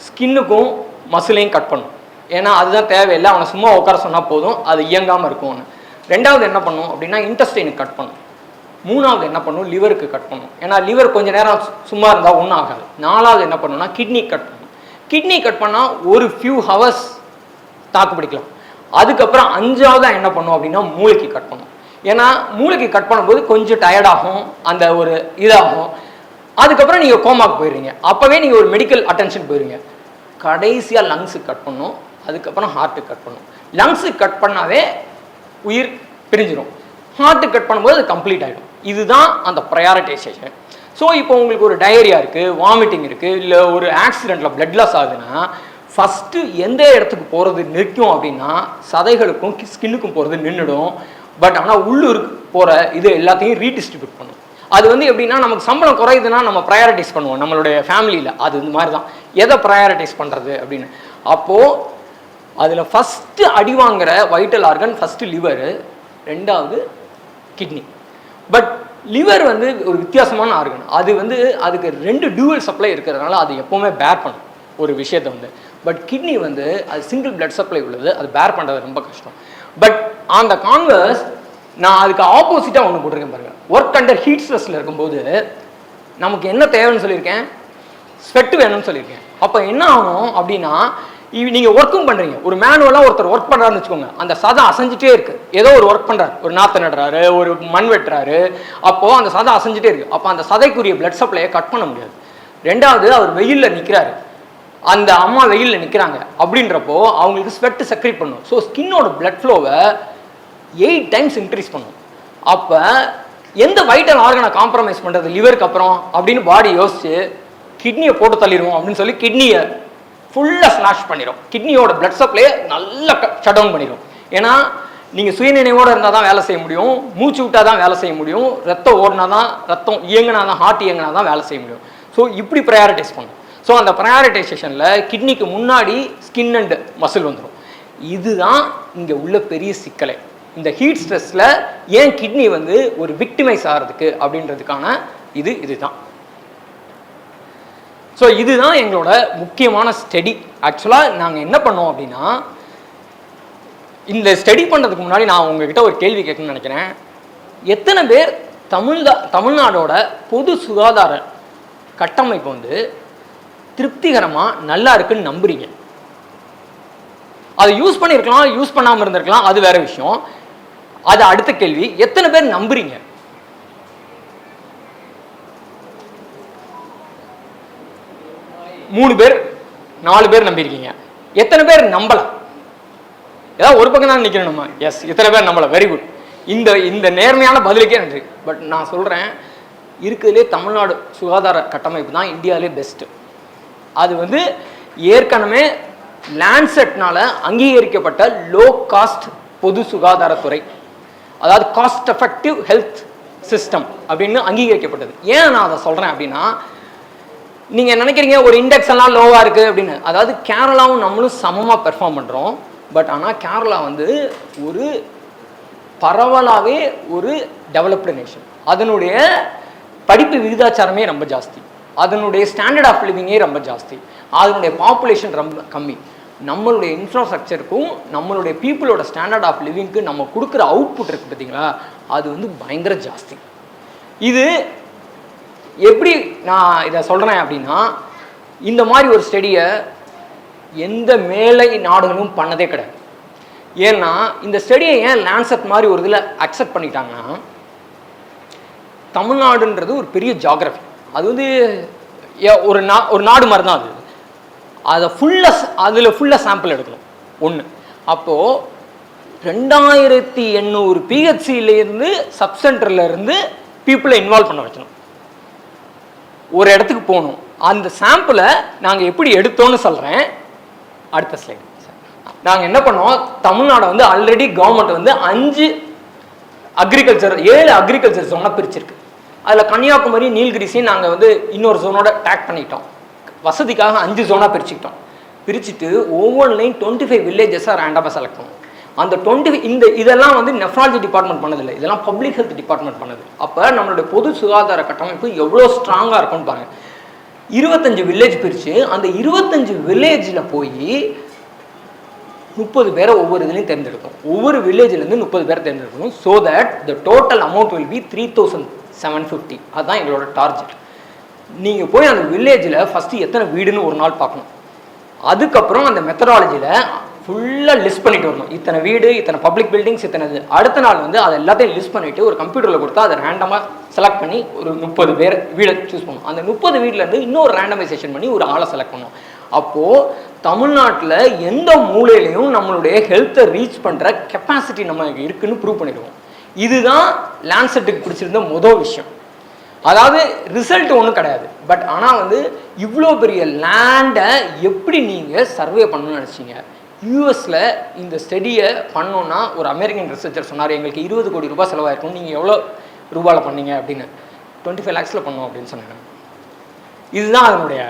ஸ்கின்னுக்கும் மசிலையும் கட் பண்ணும். ஏன்னா அதுதான் தேவையில்லை, அவனை சும்மா உட்கார சொன்னால் போதும், அது இயங்காமல் இருக்கும்னு. ரெண்டாவது என்ன பண்ணும் அப்படின்னா இன்டெஸ்டைனுக்கு கட் பண்ணும். மூணாவது என்ன பண்ணும், லிவருக்கு கட் பண்ணும். ஏன்னா லிவர் கொஞ்சம் நேரம் சும்மா இருந்தால் ஒன்றும் ஆகாது. நாலாவது என்ன பண்ணுன்னா கிட்னி கட் பண்ணும். கிட்னி கட் பண்ணால் ஒரு ஃபியூ ஹவர்ஸ் தாக்கு பிடிக்கலாம். அதுக்கப்புறம் அஞ்சாவதாக என்ன பண்ணும் அப்படின்னா மூளைக்கு கட் பண்ணும். ஏன்னா மூளைக்கு கட் பண்ணும்போது கொஞ்சம் டயர்டாகும், அந்த ஒரு இதாகும். அதுக்கப்புறம் நீங்கள் கோமாக்கு போயிடுறீங்க, அப்போவே நீங்கள் ஒரு மெடிக்கல் அட்டென்ஷன் போயிடுங்க. கடைசியாக லங்ஸுக்கு கட் பண்ணும், அதுக்கப்புறம் ஹார்ட்டுக்கு கட் பண்ணும். லங்ஸுக்கு கட் பண்ணாவே உயிர் பிரிஞ்சிடும், ஹார்ட்டுக்கு கட் பண்ணும்போது அது கம்ப்ளீட் ஆகிடும். இதுதான் அந்த ப்ரையாரிட்டைசேஷன். ஸோ இப்போ உங்களுக்கு ஒரு டயரியா இருக்குது, வாமிட்டிங் இருக்குது, இல்லை ஒரு ஆக்சிடெண்ட்டில் பிளட் லாஸ் ஆகுதுன்னா ஃபஸ்ட்டு எந்த இடத்துக்கு போகிறது நிற்கும் அப்படின்னா சதைகளுக்கும் ஸ்கின்னுக்கும் போகிறது நின்றுடும். பட் ஆனால் உள்ளூருக்கு போகிற இது எல்லாத்தையும் ரீடிஸ்ட்ரிபியூட் பண்ணும். அது வந்து எப்படின்னா, நமக்கு சம்பளம் குறையுதுன்னா நம்ம ப்ரையாரிட்டைஸ் பண்ணுவோம் நம்மளுடைய ஃபேமிலியில். அது இந்த மாதிரி தான், எதை ப்ரையாரிட்டைஸ் பண்ணுறது அப்படின்னு. அப்போது அதில் ஃபஸ்ட்டு அடி வாங்குகிற வைட்டல் ஆர்கன் ஃபஸ்ட்டு லிவரு, ரெண்டாவது கிட்னி. பட் லிவர் வந்து ஒரு வித்தியாசமான ஆர்கன். அது வந்து அதுக்கு 2 டியூவல் சப்ளை இருக்கிறதுனால அது எப்போவுமே பேர் பண்ணும் ஒரு விஷயத்தை வந்து. பட் கிட்னி வந்து அது சிங்கிள் பிளட் சப்ளை உள்ளது, அது பேர் பண்ணுறது ரொம்ப கஷ்டம். பட் அந்த கான்வர்ஸ் நான் அதுக்கு ஆப்போசிட்டாக ஒன்று போட்டிருக்கேன் பாருங்கள். ஒர்க் அண்டர் ஹீட் ஸ்ட்ரெஸ்ஸில் இருக்கும்போது நமக்கு என்ன தேவைன்னு சொல்லியிருக்கேன், ஸ்வெட் வேணும்னு சொல்லியிருக்கேன். அப்போ என்ன ஆகும் அப்படின்னா, நீங்கள் ஒர்க்கும் பண்ணுறீங்க, ஒரு மேனுவலாக ஒருத்தர் ஒர்க் பண்ணுறாருன்னு வச்சுக்கோங்க, அந்த சதை அசைஞ்சிட்டே இருக்குது. ஏதோ ஒரு ஒர்க் பண்ணுறாரு, ஒரு நாற்று நடுறாரு, ஒரு மண் வெட்டுறாரு, அப்போது அந்த சதை அசைஞ்சிட்டே இருக்குது. அப்போ அந்த சதைக்குரிய பிளட் சப்ளையை கட் பண்ண முடியாது. ரெண்டாவது அவர் வெயிலில் நிற்கிறாரு, அந்த அம்மா வெயிலில் நிற்கிறாங்க அப்படின்றப்போ அவங்களுக்கு ஸ்வெட் செக்ரேட் பண்ணும். ஸோ ஸ்கின்னோட பிளட் ஃப்ளோவை 8 டைம்ஸ் இன்க்ரீஸ் பண்ணும். அப்போ எந்த வைட்டல் ஆர்கனை காம்ப்ரமைஸ் பண்ணுறது லிவருக்கு அப்புறம் அப்படின்னு பாடி யோசிச்சு கிட்னியை போட்டு தள்ளிடுவோம் அப்படின்னு சொல்லி கிட்னியை ஃபுல்லாக ஸ்லாஷ் பண்ணிடும். கிட்னியோட பிளட் சப்ளையை நல்லா ஷட் டவுன் பண்ணிடும். ஏன்னா நீங்கள் சுயநினைவோடு இருந்தால் தான் வேலை செய்ய முடியும், மூச்சு விட்டால் தான் வேலை செய்ய முடியும், ரத்தம் ஓடினா தான், ரத்தம் இயங்கினா தான், ஹார்ட் இயங்கினா தான் வேலை செய்ய முடியும். ஸோ இப்படி ப்ரையாரிட்டைஸ் பண்ணும். ஸோ அந்த ப்ரையாரிட்டைசேஷனில் கிட்னிக்கு முன்னாடி ஸ்கின் அண்ட் மசில் வந்துடும். இதுதான் இங்கே உள்ள பெரிய சிக்கலை. இந்த ஹீட் ஸ்ட்ரெஸ்ஸில் ஏன் கிட்னி வந்து ஒரு விக்டிமைஸ் ஆகிறதுக்கு அப்படின்றதுக்கான இதுதான். ஸோ இதுதான் எங்களோட முக்கியமான ஸ்டடி. ஆக்சுவலாக நாங்கள் என்ன பண்ணோம் அப்படின்னா, இந்த ஸ்டடி பண்ணுறதுக்கு முன்னாடி நான் உங்ககிட்ட ஒரு கேள்வி கேட்கணும்னு நினைக்கிறேன். எத்தனை பேர் தமிழ்நாடோட பொது சுகாதார கட்டமைப்பு வந்து திருப்திகரமாக நல்லா இருக்குன்னு நம்புறீங்க? அதை யூஸ் பண்ணியிருக்கலாம், யூஸ் பண்ணாமல் இருந்திருக்கலாம், அது வேற விஷயம். அது அடுத்த கேள்வி. எத்தனை பேர் நம்புறீங்க? மூணு பேர் 4 பேர் நம்பியிருக்கீங்க. எத்தனை பேர் நம்பல? ஏதாவது ஒரு பக்கம் தான் நிற்கணும் நம்ம. எஸ், எத்தனை பேர் நம்பல? Very good. இந்த நேர்மையான பதிலுக்கே நன்றி. பட் நான் சொல்கிறேன், இருக்கிறதுலே தமிழ்நாடு சுகாதார கட்டமைப்பு தான் இந்தியாவிலே பெஸ்ட்டு. அது வந்து ஏற்கனவே லான்செட்னால அங்கீகரிக்கப்பட்ட லோ காஸ்ட் பொது சுகாதாரத்துறை, அதாவது காஸ்ட் எஃபெக்டிவ் ஹெல்த் சிஸ்டம் அப்படின்னு அங்கீகரிக்கப்பட்டது. ஏன் நான் அதை சொல்கிறேன் அப்படின்னா, நீங்கள் நினைக்கிறீங்க ஒரு இண்டெக்ஸ் எல்லாம் லோவாக இருக்குது அப்படின்னு. அதாவது கேரளாவும் நம்மளும் சமமாக பெர்ஃபார்ம் பண்ணுறோம். பட் ஆனால் கேரளா வந்து ஒரு பரவலாகவே ஒரு டெவலப்டு நேஷன். அதனுடைய படிப்பு விகிதாச்சாரமே ரொம்ப ஜாஸ்தி, அதனுடைய ஸ்டாண்டர்ட் ஆஃப் லிவிங்கே ரொம்ப ஜாஸ்தி, அதனுடைய பாப்புலேஷன் ரொம்ப கம்மி. நம்மளுடைய இன்ஃப்ராஸ்ட்ரக்சருக்கும் நம்மளுடைய பீப்புளோட ஸ்டாண்டர்ட் ஆஃப் லிவிங்க்கு நம்ம கொடுக்குற அவுட்புட் இருக்குது பார்த்தீங்களா, அது வந்து பயங்கர ஜாஸ்தி. இது எப்படி நான் இதை சொல்கிறேன் அப்படின்னா, இந்த மாதிரி ஒரு ஸ்டடியை எந்த மேலை நாடுகளும் பண்ணதே கிடையாது. ஏன்னா இந்த ஸ்டடியை ஏன் லான்செட் மாதிரி ஒரு இதில் அக்செப்ட் பண்ணிட்டாங்கன்னா, தமிழ்நாடுன்றது ஒரு பெரிய ஜியாகிரஃபி. அது வந்து ஒரு நாடு மாதிரி தான். அதை அதில் ஃபுல்லாக சாம்பிள் எடுக்கணும் ஒன்று. அப்போது 2800 பிஹெச்சிலேருந்து சப் சென்டர்லேருந்து பீப்புளை இன்வால்வ் பண்ண வைக்கணும். ஒரு இடத்துக்கு போகணும். அந்த சாம்பிளை நாங்கள் எப்படி எடுத்தோன்னு சொல்கிறேன், அடுத்த ஸ்லைடு. நாங்கள் என்ன பண்ணோம், தமிழ்நாடை வந்து ஆல்ரெடி கவர்மெண்ட் வந்து 7 அக்ரிகல்ச்சர் ஜோனாக பிரிச்சிருக்கு. அதில் கன்னியாகுமரி நீலகிரிஸையும் நாங்கள் வந்து இன்னொரு ஜோனோட டேக் பண்ணிட்டோம். வசதிக்காக 5 ஜோனாக பிரிச்சுட்டு ஒவ்வொன்றுலையும் 25 வில்லேஜஸாக ரேண்டமாக செலக்ட் பண்ணுவோம். அந்த 20 இதெல்லாம் வந்து நெஃப்ராலஜி டிபார்ட்மெண்ட் பண்ணதில்லை, இதெல்லாம் பப்ளிக் ஹெல்த் டிபார்ட்மெண்ட் பண்ணது. அப்போ நம்மளுடைய பொது சுகாதார கட்டமைப்பு எவ்வளோ ஸ்ட்ராங்காக இருக்கும்னு பாருங்கள். 25 வில்லேஜ் பிரித்து அந்த 25 வில்லேஜில் போய் 30 பேரை ஒவ்வொரு இதுலையும் தேர்ந்தெடுக்கும். ஒவ்வொரு வில்லேஜ்லேருந்து 30 பேரை தேர்ந்தெடுக்கணும். So that the total amount will be 3750. அதுதான் எங்களோட டார்கெட். நீங்கள் போய் அந்த வில்லேஜில் ஃபஸ்ட்டு எத்தனை வீடுன்னு ஒரு நாள் பார்க்கணும். அதுக்கப்புறம் அந்த மெத்தடாலஜியில் ஃபுல்லாக லிஸ்ட் பண்ணிட்டு வரணும். இத்தனை வீடு, இத்தனை பப்ளிக் பில்டிங்ஸ், இத்தனை இது. அடுத்த நாள் வந்து அதை எல்லாத்தையும் லிஸ்ட் பண்ணிவிட்டு ஒரு கம்ப்யூட்டரில் கொடுத்தா அதை ரேண்டமாக செலக்ட் பண்ணி ஒரு 30 பேர் வீடை சூஸ் பண்ணணும். அந்த 30 வீட்டிலேருந்து இன்னொரு ரேண்டமைசேஷன் பண்ணி ஒரு ஆளை செலக்ட் பண்ணணும். அப்போது தமிழ்நாட்டில் எந்த மூலையிலையும் நம்மளுடைய ஹெல்த்தை ரீச் பண்ணுற கெப்பாசிட்டி நம்ம இருக்குன்னு ப்ரூவ் பண்ணிடுவோம். இதுதான் லான்செட்டுக்கு பிடிச்சிருந்த மொதல் விஷயம். அதாவது ரிசல்ட் ஒன்றும் கிடையாது, பட் ஆனால் வந்து இவ்வளோ பெரிய லேண்டை எப்படி நீங்கள் சர்வே பண்ணணும்னு நினச்சிங்க. யூஎஸில் இந்த ஸ்டடியை பண்ணோன்னா ஒரு அமெரிக்கன் ரிசர்ச்சர் சொன்னார், எங்களுக்கு 20 கோடி ரூபாய் செலவாயிருக்கும், நீங்கள் எவ்வளோ ரூபாயில் பண்ணீங்க அப்படின்னு. 25 lakhs பண்ணோம் அப்படின்னு சொன்னாங்க. இதுதான் அதனுடைய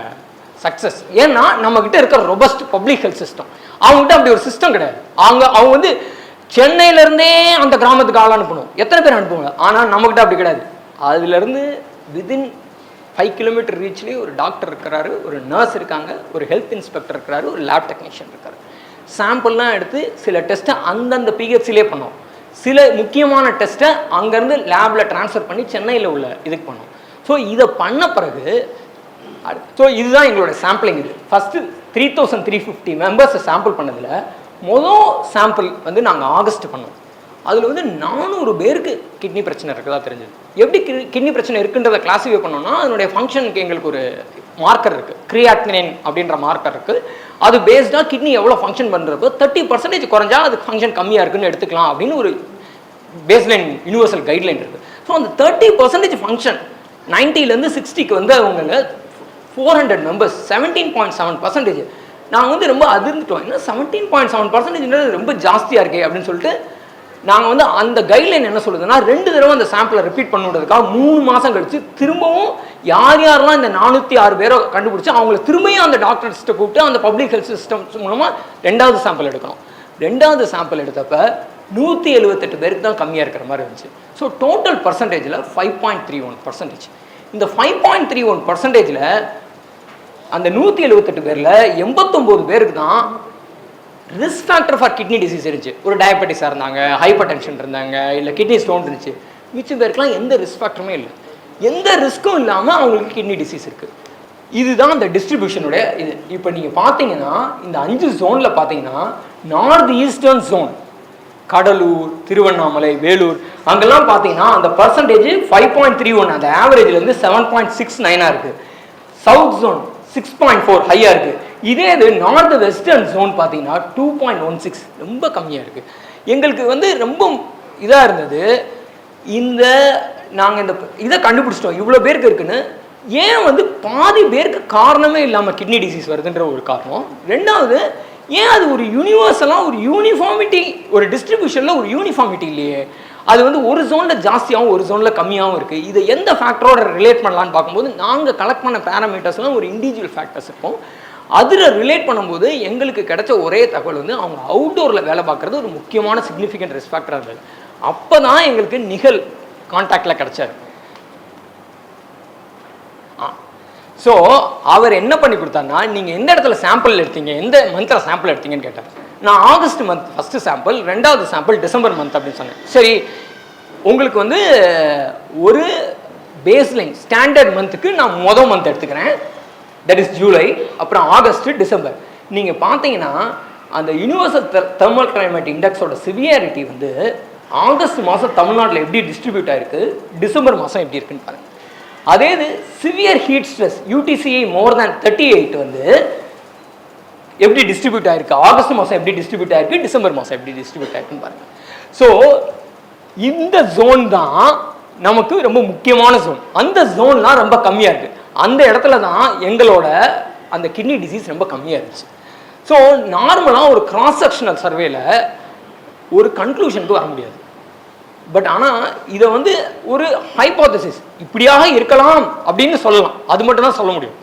சக்ஸஸ். ஏன்னா நம்மக்கிட்ட இருக்கிற ரொபஸ்ட் பப்ளிக் ஹெல்த் சிஸ்டம். அவங்ககிட்ட அப்படி ஒரு சிஸ்டம் கிடையாது. அவங்க வந்து சென்னையிலேருந்தே அந்த கிராமத்துக்கு ஆள் அனுப்பணும், எத்தனை பேர் அனுப்புவாங்க. ஆனால் நம்மக்கிட்ட அப்படி கிடையாது. அதுலேருந்து வித்தின் 5 கிலோமீட்டர் ரீச்லேயே ஒரு டாக்டர் இருக்கிறாரு, ஒரு நர்ஸ் இருக்காங்க, ஒரு ஹெல்த் இன்ஸ்பெக்டர் இருக்கிறாரு, ஒரு லேப் டெக்னீஷியன் இருக்காரு. சாம்பிள்லாம் எடுத்து சில டெஸ்ட்டை அந்தந்த பிஹெச்சிலே பண்ணோம். சில முக்கியமான டெஸ்ட்டை அங்கேருந்து லேபில் ட்ரான்ஸ்ஃபர் பண்ணி சென்னையில் உள்ள இதுக்கு பண்ணோம். ஸோ இதை பண்ண பிறகு இதுதான் எங்களோட சாம்பிளிங். இது ஃபஸ்ட்டு 3350 மெம்பர்ஸை சாம்பிள் பண்ணதில் மொதல் சாம்பிள் வந்து நாங்கள் ஆகஸ்ட் பண்ணோம். அதில் வந்து 400 பேருக்கு கிட்னி பிரச்சனை இருக்குதா தெரிஞ்சது. எப்படி கிட்னி பிரச்சனை இருக்குன்றதை கிளாஸிஃபை பண்ணோம்னா அதனுடைய ஃபங்க்ஷனுக்கு எங்களுக்கு ஒரு மார்க்கர் இருக்குது, கிரியாட்டினின் அப்படின்ற மார்க்கர் இருக்குது. அது பேஸ்டாக கிட்னி எவ்வளோ ஃபங்க்ஷன் பண்ணுறப்போ 30% குறைஞ்சா அது ஃபங்க்ஷன் கம்மியாக இருக்குன்னு எடுத்துக்கலாம் அப்படின்னு ஒரு பேஸ்லைன் யூனிவர்சல் கைட்லைன் இருக்குது. ஸோ அந்த 30% ஃபங்க்ஷன் 90லேருந்து 60க்கு வந்து அவங்க 400 மெம்பர்ஸ் 17.7%. நாங்கள் வந்து ரொம்ப அதிர்ந்துட்டோம். ஏன்னா 17.7% ரொம்ப ஜாஸ்தியாக இருக்கே அப்படின்னு சொல்லிட்டு நாங்கள் வந்து அந்த கைட்லைன் என்ன சொல்லுதுன்னா 2 தடவை அந்த சாம்பிளை ரிப்பீட் பண்ணுறதுக்காக 3 மாதம் கழித்து திரும்பவும் யாரெல்லாம் இந்த 406 பேரை கண்டுபிடிச்சி அவங்களை திரும்பியும் அந்த டாக்டர்ஸ்ட்டை கூப்பிட்டு அந்த பப்ளிக் ஹெல்த் சிஸ்டம்ஸ் மூலமாக 2வது சாம்பிள் எடுக்கணும். 2வது சாம்பிள் எடுத்தப்ப 178 பேருக்கு தான் கம்மியாக இருக்கிற மாதிரி இருந்துச்சு. ஸோ டோட்டல் பர்சன்டேஜில் 5.31%. இந்த 5.31%ல் அந்த 178 பேரில் 89 பேருக்கு தான் risk factor for kidney disease இருந்துச்சு. ஒரு டயபெட்டிஸாக இருந்தாங்க, ஹைப்பர் டென்ஷன் இருந்தாங்க, இல்லை கிட்னி ஸ்டோன் இருந்துச்சு. மிச்சம் பேருக்குலாம் எந்த ரிஸ்க் ஃபேக்டருமே இல்லை, எந்த ரிஸ்க்கும் இல்லாமல் அவங்களுக்கு கிட்னி டிசீஸ் இருக்குது. இதுதான் இந்த டிஸ்ட்ரிபியூஷனுடைய இது. இப்போ நீங்கள் பார்த்தீங்கன்னா இந்த 5 ஜோனில் பார்த்தீங்கன்னா north eastern zone Cuddalore, Tiruvannamalai, Vellore அங்கெல்லாம் பார்த்தீங்கன்னா அந்த பர்சன்டேஜ் 5.31, அந்த ஆவரேஜ்லேருந்து 7.69 இருக்குது. சவுத் ஜோன் 6.4 ஹையாக இருக்குது. இதே இது நார்த் வெஸ்டர்ன் ஜோன் பார்த்தீங்கன்னா 2.16 ரொம்ப கம்மியாக இருக்குது. எங்களுக்கு வந்து ரொம்ப இதாக இருந்தது. நாங்கள் இந்த இதை கண்டுபிடிச்சிட்டோம் இவ்வளோ பேருக்கு இருக்குன்னு. ஏன் வந்து பாதி பேருக்கு காரணமே இல்லாமல் கிட்னி டிசீஸ் வருதுன்ற ஒரு காரணம். 2வது ஏன் அது ஒரு யூனிவர்சலாக ஒரு யூனிஃபார்மிட்டி, ஒரு டிஸ்ட்ரிபியூஷனில் ஒரு யூனிஃபார்மிட்டி இல்லையே. அது வந்து ஒரு ஜோனில் ஜாஸ்தியாகவும் ஒரு ஜோனில் கம்மியாகவும் இருக்குது. இதை எந்த ஃபேக்டரோட ரிலேட் பண்ணலான்னு பார்க்கும்போது நாங்கள் கலெக்ட் பண்ண பேராமீட்டர்ஸ்லாம் ஒரு இண்டிவிஜுவல் ஃபேக்டர்ஸ் இருக்கும். அதில் ரிலேட் பண்ணும்போது எங்களுக்கு கிடைச்ச ஒரே தகவல் வந்து அவங்க அவுட்டோரில் வேலை பார்க்குறது ஒரு முக்கியமான சிக்னிஃபிகண்ட் ரிஸ்க் ஃபேக்டராக இருந்தது. அப்போ தான் எங்களுக்கு நிகழ் கான்டாக்டில் கிடைச்சார். ஸோ அவர் என்ன பண்ணி கொடுத்தாருன்னா, நீங்கள் எந்த இடத்துல சாம்பிள் எடுத்தீங்க, எந்த மந்தில் சாம்பிள் எடுத்தீங்கன்னு கேட்டார். நான் ஆகஸ்ட் மந்த் ஃபஸ்ட்டு சாம்பிள், 2வது சாம்பிள் டிசம்பர் மந்த் அப்படின்னு சொன்னேன். சரி, உங்களுக்கு வந்து ஒரு பேஸ்லைன் ஸ்டாண்டர்ட் மந்த்துக்கு நான் மொதல் மந்த் எடுத்துக்கிறேன், தட் இஸ் ஜூலை, அப்புறம் ஆகஸ்ட், டிசம்பர். நீங்கள் பார்த்தீங்கன்னா அந்த யூனிவர்சல் தெர்மல் கிளைமேட் இண்டெக்ஸோட சிவியாரிட்டி வந்து ஆகஸ்ட் மாதம் தமிழ்நாட்டில் எப்படி டிஸ்ட்ரிபியூட் ஆகிருக்கு, டிசம்பர் மாதம் எப்படி இருக்குன்னு பாருங்கள். அதே இது சிவியர் ஹீட் ஸ்ட்ரெஸ் UTCI மோர் தேன் 38 வந்து எப்படி டிஸ்ட்ரிபியூட் ஆகிருக்கு, ஆகஸ்ட் மாதம் எப்படி டிஸ்ட்ரிபியூட் ஆகிருக்கு, டிசம்பர் மாதம் எப்படி டிஸ்ட்ரிபியூட் ஆகிருக்குன்னு பாருங்கள். ஸோ இந்த ஜோன் தான் நமக்கு ரொம்ப முக்கியமான ஜோன். அந்த ஜோன்லாம் ரொம்ப கம்மியாக இருக்குது. அந்த இடத்துல தான் எங்களோட அந்த கிட்னி டிசீஸ் ரொம்ப கம்மியாக இருந்துச்சு. ஸோ நார்மலாக ஒரு கிராஸ் செக்ஷனல் சர்வேல ஒரு கன்க்ளூஷனுக்கு வர முடியாது. பட் ஆனால் இதை வந்து ஒரு ஹைபோதசிஸ் இப்படியாக இருக்கலாம் அப்படின்னு சொல்லலாம், அது மட்டும் தான் சொல்ல முடியும்.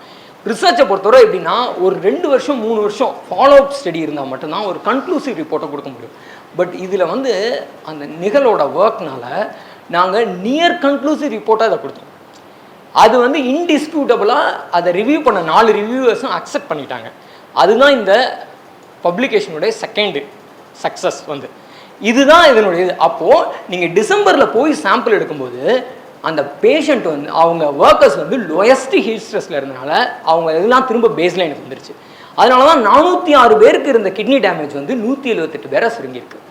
ரிசர்ச்சை பொறுத்தவரை எப்படின்னா ஒரு 2 வருஷம் 3 வருஷம் ஃபாலோ அப் ஸ்டடி இருந்தால் மட்டும்தான் ஒரு கன்க்ளூசிவ் ரிப்போர்ட்டை கொடுக்க முடியும். பட் இதில் வந்து அந்த நிகழோட ஒர்க்னால நாங்கள் நியர் கன்க்ளூசிவ் ரிப்போர்ட்டாக அதை கொடுத்தோம். அது வந்து இன்டிஸ்பியூட்டபுளாக அதை ரிவ்யூ பண்ண 4 ரிவ்யூவர்ஸும் அக்செப்ட் பண்ணிட்டாங்க. அதுதான் இந்த பப்ளிகேஷனுடைய செகண்ட் சக்ஸஸ் வந்து இதுதான் இதனுடைய இது. அப்போது நீங்கள் டிசம்பரில் போய் சாம்பிள் எடுக்கும்போது அந்த பேஷண்ட் வந்து அவங்க ஒர்க்கர்ஸ் வந்து லோயஸ்ட் ஹீட் ஸ்ட்ரெஸ்ல இருந்தனால அவங்க எல்லாம் திரும்ப பேஸ் லைனுக்கு வந்துருச்சு. அதனால தான் 406 பேருக்கு இருந்த கிட்னி டேமேஜ் வந்து 178 பேரை சுருங்கியிருக்கு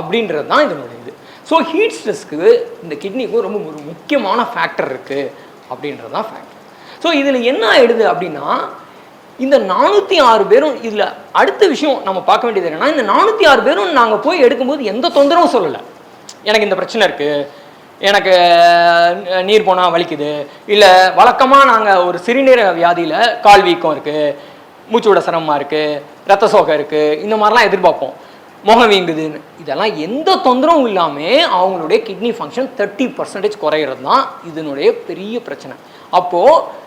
அப்படின்றது தான் இதனுடைய இது. ஸோ ஹீட் ஸ்ட்ரெஸ்க்கு இந்த கிட்னிக்கும் ரொம்ப ஒரு முக்கியமான ஃபேக்டர் இருக்குது அப்படின்றது தான் ஃபேக்டர். ஸோ இதில் என்ன ஆயிடுது அப்படின்னா இந்த 406 பேரும் இதில் அடுத்த விஷயம் நம்ம பார்க்க வேண்டியது என்னன்னா இந்த 406 பேரும் நாங்கள் போய் எடுக்கும்போது எந்த தொந்தரவும் சொல்லலை. எனக்கு இந்த பிரச்சனை இருக்குது, எனக்கு நீர் போனால் வலிக்குது, இல்லை வழக்கமாக நாங்கள் ஒரு சிறுநீரக வியாதியில் கால் வீக்கம் இருக்குது, மூச்சு விட சிரமமாக இருக்குது, ரத்த சோகை இருக்குது, இந்த மாதிரிலாம் எதிர்பார்ப்போம், முகம் வீங்குதுன்னு. இதெல்லாம் எந்த தொந்தரவும் இல்லாமல் அவங்களுடைய கிட்னி ஃபங்க்ஷன் 30% குறையிறது தான் இதனுடைய பெரிய பிரச்சனை. அப்போது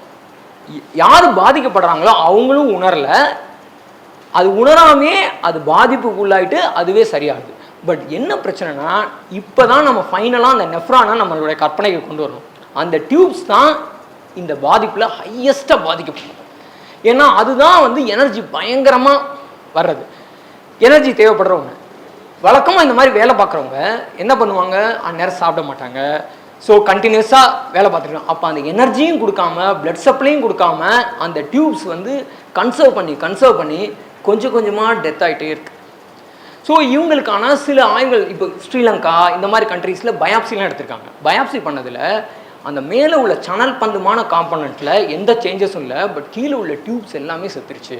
யார் பாதிக்கப்படுறாங்களோ அவங்களும் உணரலை, அது உணராமே அது பாதிப்புக்கு உள்ளாயிட்டு அதுவே சரியாகுது. பட் என்ன பிரச்சனைனா இப்போ தான் நம்ம ஃபைனலாக அந்த நெஃப்ரானை நம்மளுடைய கற்பனைக்கு கொண்டு வரணும். அந்த டியூப்ஸ் தான் இந்த பாதிப்பில் ஹையஸ்ட்டாக பாதிக்கப்படும். ஏன்னா அதுதான் வந்து எனர்ஜி பயங்கரமாக வர்றது, எனர்ஜி தேவைப்படுறவங்க. வழக்கமாக இந்த மாதிரி வேலை பார்க்குறவங்க என்ன பண்ணுவாங்க, அந்நேரம் சாப்பிட மாட்டாங்க, ஸோ கண்டினியூஸாக வேலை பார்த்துருக்கோம். அப்போ அந்த எனர்ஜியும் கொடுக்காம பிளட் சப்ளையும் கொடுக்காம அந்த டியூப்ஸ் வந்து கன்சர்வ் பண்ணி கொஞ்சம் கொஞ்சமாக டெத் ஆகிட்டே இருக்கு. ஸோ இவங்களுக்கான சில ஆய்வுகள் இப்போ ஸ்ரீலங்கா இந்த மாதிரி கண்ட்ரீஸில் பயாப்சிலாம் எடுத்திருக்காங்க. பயாப்சி பண்ணதில் அந்த மேலே உள்ள சனல் பந்துமான காம்பனண்ட்டில் எந்த சேஞ்சஸும் இல்லை, பட் கீழே உள்ள டியூப்ஸ் எல்லாமே செத்துருச்சு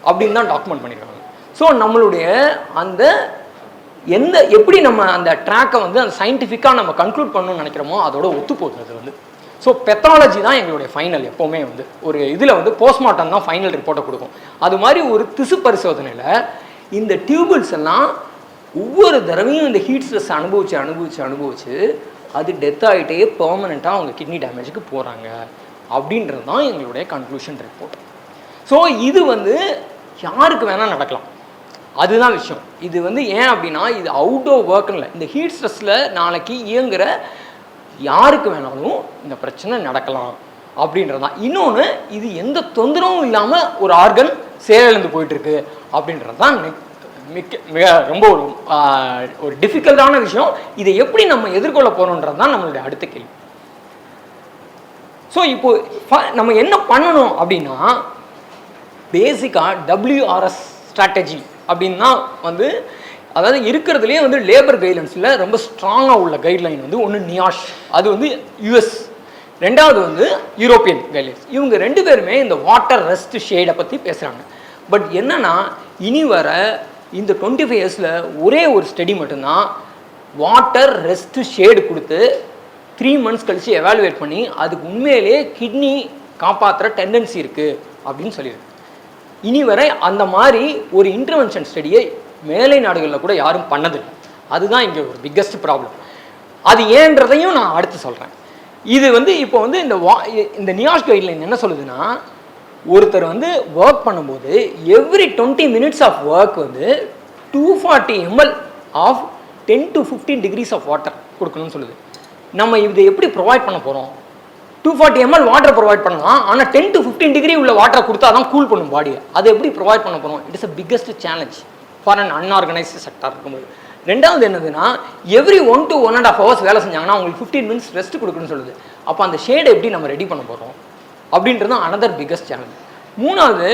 அப்படின்னு தான் டாக்குமெண்ட் பண்ணியிருக்காங்க. ஸோ நம்மளுடைய அந்த எப்படி நம்ம அந்த ட்ராக்கை வந்து அந்த சயின்டிஃபிக்காக நம்ம கன்க்ளூட் பண்ணணும்னு நினைக்கிறோமோ அதோட ஒத்து போகுது அது வந்து. ஸோ பெத்தாலஜி தான் எங்களுடைய ஃபைனல். எப்போவுமே வந்து ஒரு இதில் வந்து போஸ்ட்மார்ட்டம் தான் ஃபைனல் ரிப்போர்ட்டை கொடுக்கும். அது மாதிரி ஒரு திசு பரிசோதனையில் இந்த டியூபிள்ஸ் எல்லாம் ஒவ்வொரு தடவையும் இந்த ஹீட் ஸ்ட்ரெஸ் அனுபவிச்சு அது டெத் ஆகிட்டே பெர்மனெண்ட்டாக அவங்க கிட்னி டேமேஜுக்கு போகிறாங்க அப்படின்றது தான் எங்களுடைய கன்க்ளூஷன் ரிப்போர்ட். ஸோ இது வந்து யாருக்கு வேணால் நடக்கலாம், அதுதான் விஷயம். இது வந்து ஏன் அப்படின்னா இது அவுட்டோர் ஒர்க்குன்னு இல்லை, இந்த ஹீட் ஸ்ட்ரெஸ்ஸில் நாளைக்கு இயங்குகிற யாருக்கு வேணாலும் இந்த பிரச்சனை நடக்கலாம் அப்படின்றது தான். இன்னொன்று, இது எந்த தொந்தரவும் இல்லாமல் ஒரு ஆர்கன் செயலிழந்து போயிட்டுருக்கு அப்படின்றது தான் மிக ரொம்ப ஒரு டிஃபிகல்ட்டான விஷயம். இதை எப்படி நம்ம எதிர்கொள்ள போகிறோன்றது தான் நம்மளுடைய அடுத்த கேள்வி. ஸோ இப்போ நம்ம என்ன பண்ணணும் அப்படின்னா பேசிக்காக WRS ஸ்ட்ராட்டஜி அப்படின்னா வந்து அதாவது இருக்கிறதுலே வந்து லேபர் கைட்லைன்ஸில் ரொம்ப ஸ்ட்ராங்காக உள்ள கைட்லைன் வந்து ஒன்று நியாஷ், அது வந்து US, ரெண்டாவது வந்து யூரோப்பியன் கைட்லைன்ஸ். இவங்க 2 பேருமே இந்த வாட்டர் ரெஸ்ட் ஷேடை பற்றி பேசுகிறாங்க. பட் என்னன்னா இனி வர இந்த 25 இயர்ஸில் ஒரே ஒரு ஸ்டடி மட்டும்தான் வாட்டர் ரெஸ்ட் ஷேடு கொடுத்து 3 months கழித்து எவாலுவேட் பண்ணி அதுக்கு உண்மையிலே கிட்னி காப்பாற்றுற டெண்டன்சி இருக்குது அப்படின்னு சொல்லியிருக்கு. இனி வரை அந்த மாதிரி ஒரு இன்டர்வென்ஷன் ஸ்டடியை மேலை நாடுகளில் கூட யாரும் பண்ணதில்லை. அதுதான் இங்கே ஒரு பிக்கஸ்ட் ப்ராப்ளம். அது ஏன்றதையும் நான் அடுத்து சொல்கிறேன். இது வந்து இப்போ வந்து இந்த நியாஷ் கைட்லைன் என்ன சொல்லுதுன்னா, ஒருத்தர் வந்து ஒர்க் பண்ணும்போது எவ்ரி 20 minutes ஆஃப் ஒர்க் வந்து 240 ml of 10 to 15 degrees of water கொடுக்கணும்னு சொல்லுது. நம்ம இதை எப்படி ப்ரொவைட் பண்ண போகிறோம்? 240 ml வாட்டர் ப்ரொவைட் பண்ணலாம், ஆனால் 10 to 15 degree உள்ள வாட்டரை கொடுத்தா தான் கூல் பண்ணும் பாடியை. அதை எப்படி ப்ரொவைட் பண்ண போகிறோம்? It is a biggest challenge for an unorganised sector இருக்கும்போது. ரெண்டாவது என்னதுன்னா எவ்ரி 1 to 1.5 hours வேலை செஞ்சாங்கன்னா அவங்களுக்கு 15 minutes ரெஸ்ட் கொடுக்குன்னு சொல்லுது. அப்போ அந்த ஷேடை எப்படி நம்ம ரெடி பண்ண போகிறோம் அப்படின்றது அனதர் பிக்கஸ்ட் சேலஞ்ச். மூணாவது,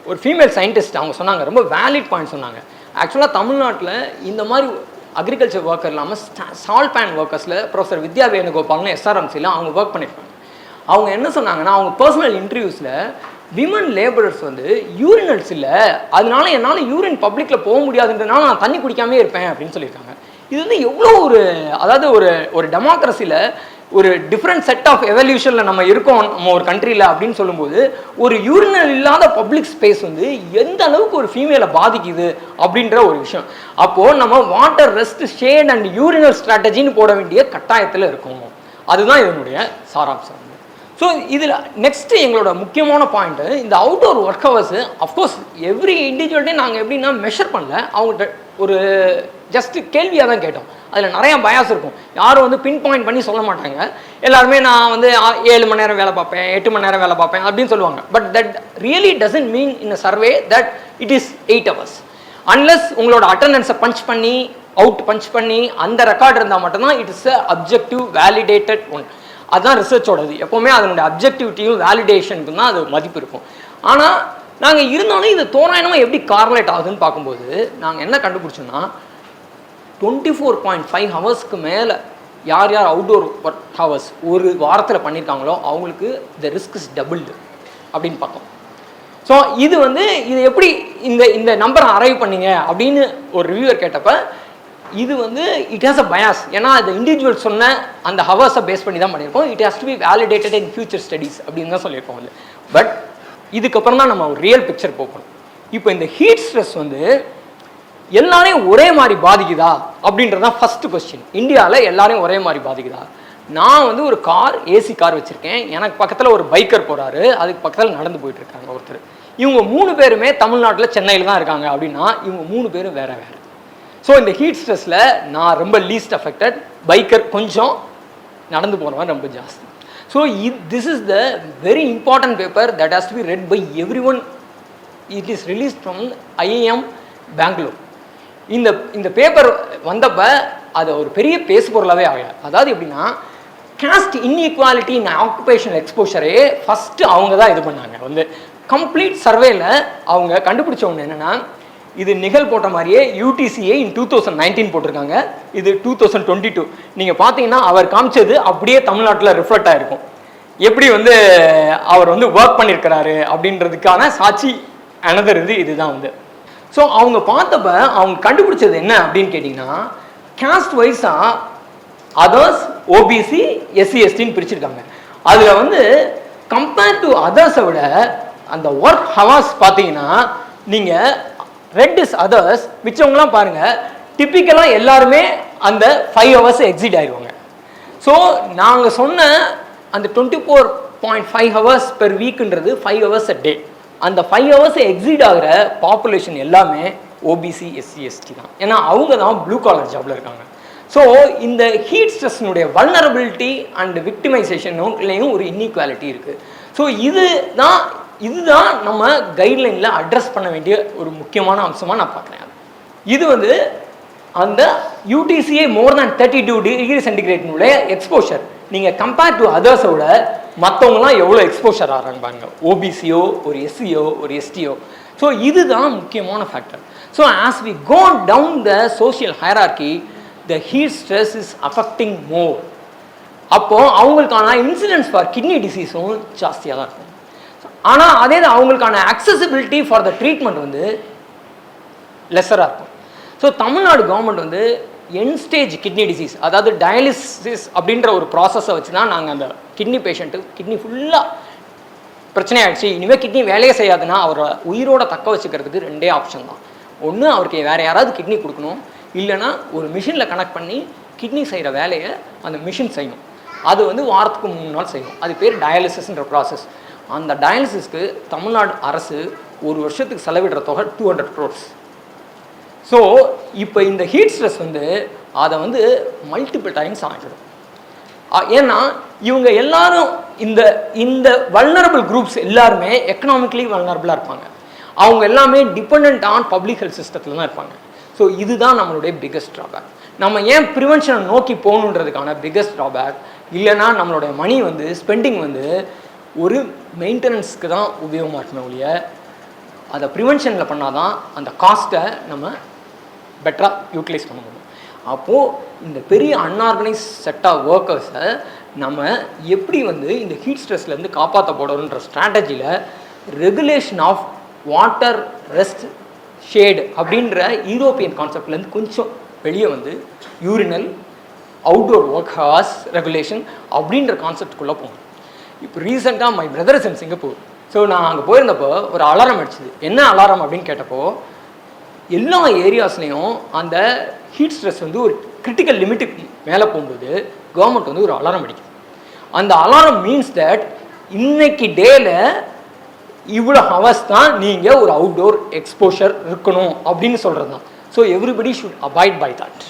ஒரு ஃபீமேல் சயின்டிஸ்ட் அவங்க சொன்னாங்க, ரொம்ப வேலிட் பாயிண்ட் சொன்னாங்க. ஆக்சுவலாக தமிழ்நாட்டில் இந்த மாதிரி அக்ரிகல்ச்சர் ஒர்க்கர் இல்லாமல் சால்ட் பேன் ஒர்க்கர்ஸில் ப்ரொஃபஸர் வித்யா வேணுகோபால்னு SRMCயில் அவங்க ஒர்க் பண்ணியிருக்காங்க. அவங்க என்ன சொன்னாங்கன்னா, அவங்க பர்சனல் இன்டர்வியூஸில் விமன் லேபரர்ஸ் வந்து யூரினல்ஸ் இல்லை, அதனால என்னால் யூரின் பப்ளிக்கில் போக முடியாதுன்றதுனால நான் தண்ணி குடிக்காமே இருப்பேன் அப்படின்னு சொல்லியிருக்காங்க. இது வந்து எவ்வளோ ஒரு அதாவது ஒரு டெமோக்ரஸியில் ஒரு டிஃப்ரெண்ட் செட் ஆஃப் எவல்யூஷனில் நம்ம இருக்கோம் நம்ம ஒரு கண்ட்ரியில் அப்படின்னு சொல்லும்போது ஒரு யூரினல் இல்லாத பப்ளிக் ஸ்பேஸ் வந்து எந்த அளவுக்கு ஒரு ஃபீமேலை பாதிக்குது அப்படின்ற ஒரு விஷயம். அப்போது நம்ம water rest shade and urinal ஸ்ட்ராட்டஜின்னு போட வேண்டிய கட்டாயத்தில் இருக்கும். அதுதான் இதனுடைய சாராம்சம். ஸோ இதில் நெக்ஸ்ட்டு எங்களோட முக்கியமான பாயிண்ட்டு, இந்த outdoor work hours of course every இண்டிவிஜுவல்டே நாங்கள் எப்படின்னா மெஷர் பண்ணல, அவங்கள்ட்ட ஒரு ஜஸ்ட்டு கேள்வியாக தான் கேட்டோம். அதில் நிறையா பயாஸ் இருக்கும். யாரும் வந்து பின் பாயிண்ட் பண்ணி சொல்ல மாட்டாங்க. எல்லாருமே நான் வந்து 7 மணி நேரம் வேலை பார்ப்பேன், 8 மணி நேரம் வேலை பார்ப்பேன் அப்படின்னு சொல்லுவாங்க. But that really doesn't mean in a survey that it is 8 hours. Unless உங்களோட அட்டண்டன்ஸை பஞ்ச் பண்ணி பஞ்ச் பண்ணி அந்த ரெக்கார்டு இருந்தால் மட்டும்தான் it is a objective validated one. அதுதான் ரிசர்ச்சோடது. எப்போவுமே அதனுடைய அப்ஜெக்டிவிட்டியும் வேலிடேஷனுக்கு தான் அது மதிப்பு இருக்கும். ஆனால் நாங்கள் இருந்தாலும் இது தோராயமாக எப்படி கார்லேட் ஆகுதுன்னு பார்க்கும்போது நாங்கள் என்ன கண்டுபிடிச்சோன்னா 24.5 ஹவர்ஸ்க்கு மேலே யார் அவுட்டோர் ஒர்க் ஹவர்ஸ் ஒரு வாரத்தில் பண்ணியிருக்காங்களோ அவங்களுக்கு த ரிஸ்க் இஸ் டபுள்டு அப்படின்னு பார்த்தோம். ஸோ இது வந்து இது எப்படி இந்த நம்பரை அரைவ் பண்ணீங்க அப்படின்னு ஒரு ரிவ்யூவர் கேட்டப்ப இது வந்து இட் ஹாஸ் அ பயாஸ். ஏன்னா அது இண்டிவிஜுவல் சொன்ன அந்த ஹவர்ஸை பேஸ் பண்ணி தான் பண்ணியிருக்கோம். It has to be validated in future studies அப்படின்னு தான் சொல்லியிருக்கோம் அது. பட் இதுக்கப்புறம் தான் நம்ம ஒரு ரியல் பிக்சர் போகணும். இப்போ இந்த ஹீட் ஸ்ட்ரெஸ் வந்து எல்லாரையும் ஒரே மாதிரி பாதிக்குதா அப்படின்றது தான் ஃபர்ஸ்ட் கொஸ்டின். இந்தியாவில் எல்லாரையும் ஒரே மாதிரி பாதிக்குதா? நான் வந்து ஒரு ஏசி கார் வச்சுருக்கேன். எனக்கு பக்கத்தில் ஒரு பைக்கர் போகிறாரு, அதுக்கு பக்கத்தில் நடந்து போயிட்டு இருக்காங்க ஒருத்தர். இவங்க 3 பேருமே தமிழ்நாட்டில் சென்னையில் தான் இருக்காங்க அப்படின்னா இவங்க 3 பேரும் வேறு வேறு. ஸோ இந்த ஹீட் ஸ்ட்ரெஸ்ஸில் நான் ரொம்ப லீஸ்ட் அஃபெக்டட், பைக்கர் கொஞ்சம், நடந்து போகிறவன் ரொம்ப ஜாஸ்தி. So this is the very important paper that has to be read by everyone. It is released from IIM Bangalore. இந்த பேப்பர் வந்தப்போ அது ஒரு பெரிய பேசு பொருளாகவே ஆகல. அதாவது எப்படின்னா காஸ்ட் இன்இக்வாலிட்டி இன் ஆக்குபேஷனல் எக்ஸ்போஷரே ஃபஸ்ட்டு அவங்க தான் இது பண்ணாங்க. வந்து கம்ப்ளீட் சர்வேல அவங்க கண்டுபிடிச்ச ஒன்று என்னென்னா, இது நிகழ் போட்ட மாதிரியே UTCA இன் 2019 போட்டிருக்காங்க, இது 2022. நீங்கள் பார்த்தீங்கன்னா அவர் காமிச்சது அப்படியே தமிழ்நாட்டில் ரிஃப்ளெக்ட் ஆகிருக்கும். எப்படி வந்து அவர் வந்து ஒர்க் பண்ணியிருக்கிறாரு அப்படின்றதுக்கான சாட்சி அனதர் இதுதான் வந்து. ஸோ அவங்க பார்த்தப்ப அவங்க கண்டுபிடிச்சது என்ன அப்படின்னு கேட்டிங்கன்னா, காஸ்ட் வைஸாக அதர்ஸ், OBC, SC STன்னு பிரிச்சிருக்காங்க. அதில் வந்து கம்பேர்ட் டு அதர்ஸை விட அந்த ஒர்க் ஹவர்ஸ் பார்த்தீங்கன்னா நீங்கள் ரெட் இஸ் அதர்ஸ், மிச்சவங்களாம் பாருங்கள் டிப்பிக்கலாக எல்லாருமே அந்த 5 hours எக்ஸிட் ஆயிடுவாங்க. ஸோ நாங்கள் சொன்ன அந்த 24.5 hours பெர் வீக்குன்றது 5 hours a day. அந்த 5 hours எக்ஸிட் ஆகிற பாப்புலேஷன் எல்லாமே OBC, SC ST தான். ஏன்னா அவங்க தான் ப்ளூ காலர் ஜாப்ல இருக்காங்க. ஸோ இந்த ஹீட் ஸ்ட்ரெஸ்னுடைய வல்னரபிலிட்டி அண்ட் விக்டிமைசேஷனும் ஒரு இன்இக்வாலிட்டி இருக்குது. ஸோ இதுதான் நம்ம கைட்லைனில் அட்ரஸ் பண்ண வேண்டிய ஒரு முக்கியமான அம்சமாக நான் பார்க்குறேன். இது வந்து அந்த UTCA மோர் தேன் 32 டிகிரி சென்டிகிரேட்னுடைய எக்ஸ்போஷர். நீங்கள் கம்பேர் டு அதர்ஸோட மற்றவங்களாம் எவ்வளோ எக்ஸ்போஷர் ஆகிறாங்க பாருங்க, OBCயோ ஒரு SCயோ ஒரு STயோ. ஸோ இதுதான் முக்கியமான factor. So as we go down the social hierarchy, the heat stress is affecting more. அப்போது அவங்களுக்கான இன்சிடென்ஸ் ஃபார் கிட்னி டிசீஸும் ஜாஸ்தியாக தான் இருக்கும். ஆனால் அதே தான் அவங்களுக்கான அக்சசிபிலிட்டி ஃபார் த ட்ரீட்மெண்ட் வந்து லெஸராக இருக்கும். ஸோ தமிழ்நாடு கவர்மெண்ட் வந்து என் ஸ்டேஜ் கிட்னி டிசீஸ், அதாவது டயாலிசிஸ் அப்படின்ற ஒரு ப்ராசஸை வச்சு தான் நாங்கள் அந்த கிட்னி பேஷண்ட்டு கிட்னி ஃபுல்லாக பிரச்சனை ஆகிடுச்சு, இனிமேல் கிட்னி வேலையே செய்யாதுன்னா அவரை உயிரோட தக்க வச்சுக்கிறதுக்கு 2 ஆப்ஷன் தான். ஒன்று அவருக்கு வேறு யாராவது கிட்னி கொடுக்கணும், இல்லைனா ஒரு மிஷினில் கனெக்ட் பண்ணி கிட்னி செய்கிற வேலையை அந்த மிஷின் செய்யணும். அது வந்து வாரத்துக்கு 3 நாள் செய்யணும். அது பேர் டயாலிசிஸ்ன்ற ப்ராசஸ். அந்த டயாலிசிஸ்க்கு தமிழ்நாடு அரசு ஒரு வருஷத்துக்கு செலவிடுற தொகை 200 crores. ஸோ இப்போ இந்த ஹீட் ஸ்ட்ரெஸ் வந்து அதை வந்து மல்டிபிள் டைம்ஸ் ஆகிடும். ஏன்னா இவங்க எல்லாரும் இந்த வல்னரபிள் குரூப்ஸ் எல்லாருமே எக்கனாமிக்கலி வல்னரபிளாக இருப்பாங்க. அவங்க எல்லாமே டிபெண்ட் ஆன் பப்ளிக் ஹெல்த் சிஸ்டத்தில் தான் இருப்பாங்க. ஸோ இதுதான் நம்மளுடைய பிக்கஸ்ட் ட்ராபேக். நம்ம ஏன் ப்ரிவென்ஷனை நோக்கி போகணுன்றதுக்கான பிக்கஸ்ட் ட்ராபேக். இல்லைனா நம்மளுடைய மணி வந்து ஸ்பெண்டிங் வந்து ஒரு மெயின்டெனன்ஸ்க்கு தான் உபயோகமாக இருக்குமே ஒழிய அதை ப்ரிவென்ஷனில் பண்ணால் தான் அந்த காஸ்ட்டை நம்ம பெட்டராக யூட்டிலைஸ் பண்ண முடியும். அப்போது இந்த பெரிய அன்ஆர்கனைஸ் செட் ஆஃப் ஒர்க்கர்ஸை நம்ம எப்படி வந்து இந்த ஹீட் ஸ்ட்ரெஸ்லேருந்து காப்பாற்ற போடணுன்ற ஸ்ட்ராட்டஜியில் regulation of water rest shade அப்படின்ற யூரோப்பியன் கான்செப்ட்லேருந்து கொஞ்சம் வெளியே வந்து urinal outdoor work hours regulation அப்படின்ற கான்செப்டுக்குள்ளே போகணும். இப்போ ரீசெண்டாக my brother is in Singapore. So நான் அங்கே போயிருந்தப்போ ஒரு அலாரம் அடிச்சுது. என்ன அலாரம் அப்படின்னு கேட்டப்போ எல்லா ஏரியாஸ்லேயும் அந்த ஹீட் ஸ்ட்ரெஸ் வந்து ஒரு கிரிட்டிக்கல் லிமிட்டுக்கு மேலே போகும்போது கவர்மெண்ட் வந்து ஒரு அலாரம் அடிக்குது. அந்த அலாரம் மீன்ஸ் தட் இன்னைக்கு டேல இவ்வளோ ஹவர்ஸ் தான் நீங்கள் ஒரு அவுட்டோர் எக்ஸ்போஷர் இருக்கணும் அப்படின்னு சொல்கிறது தான். So everybody should abide by that.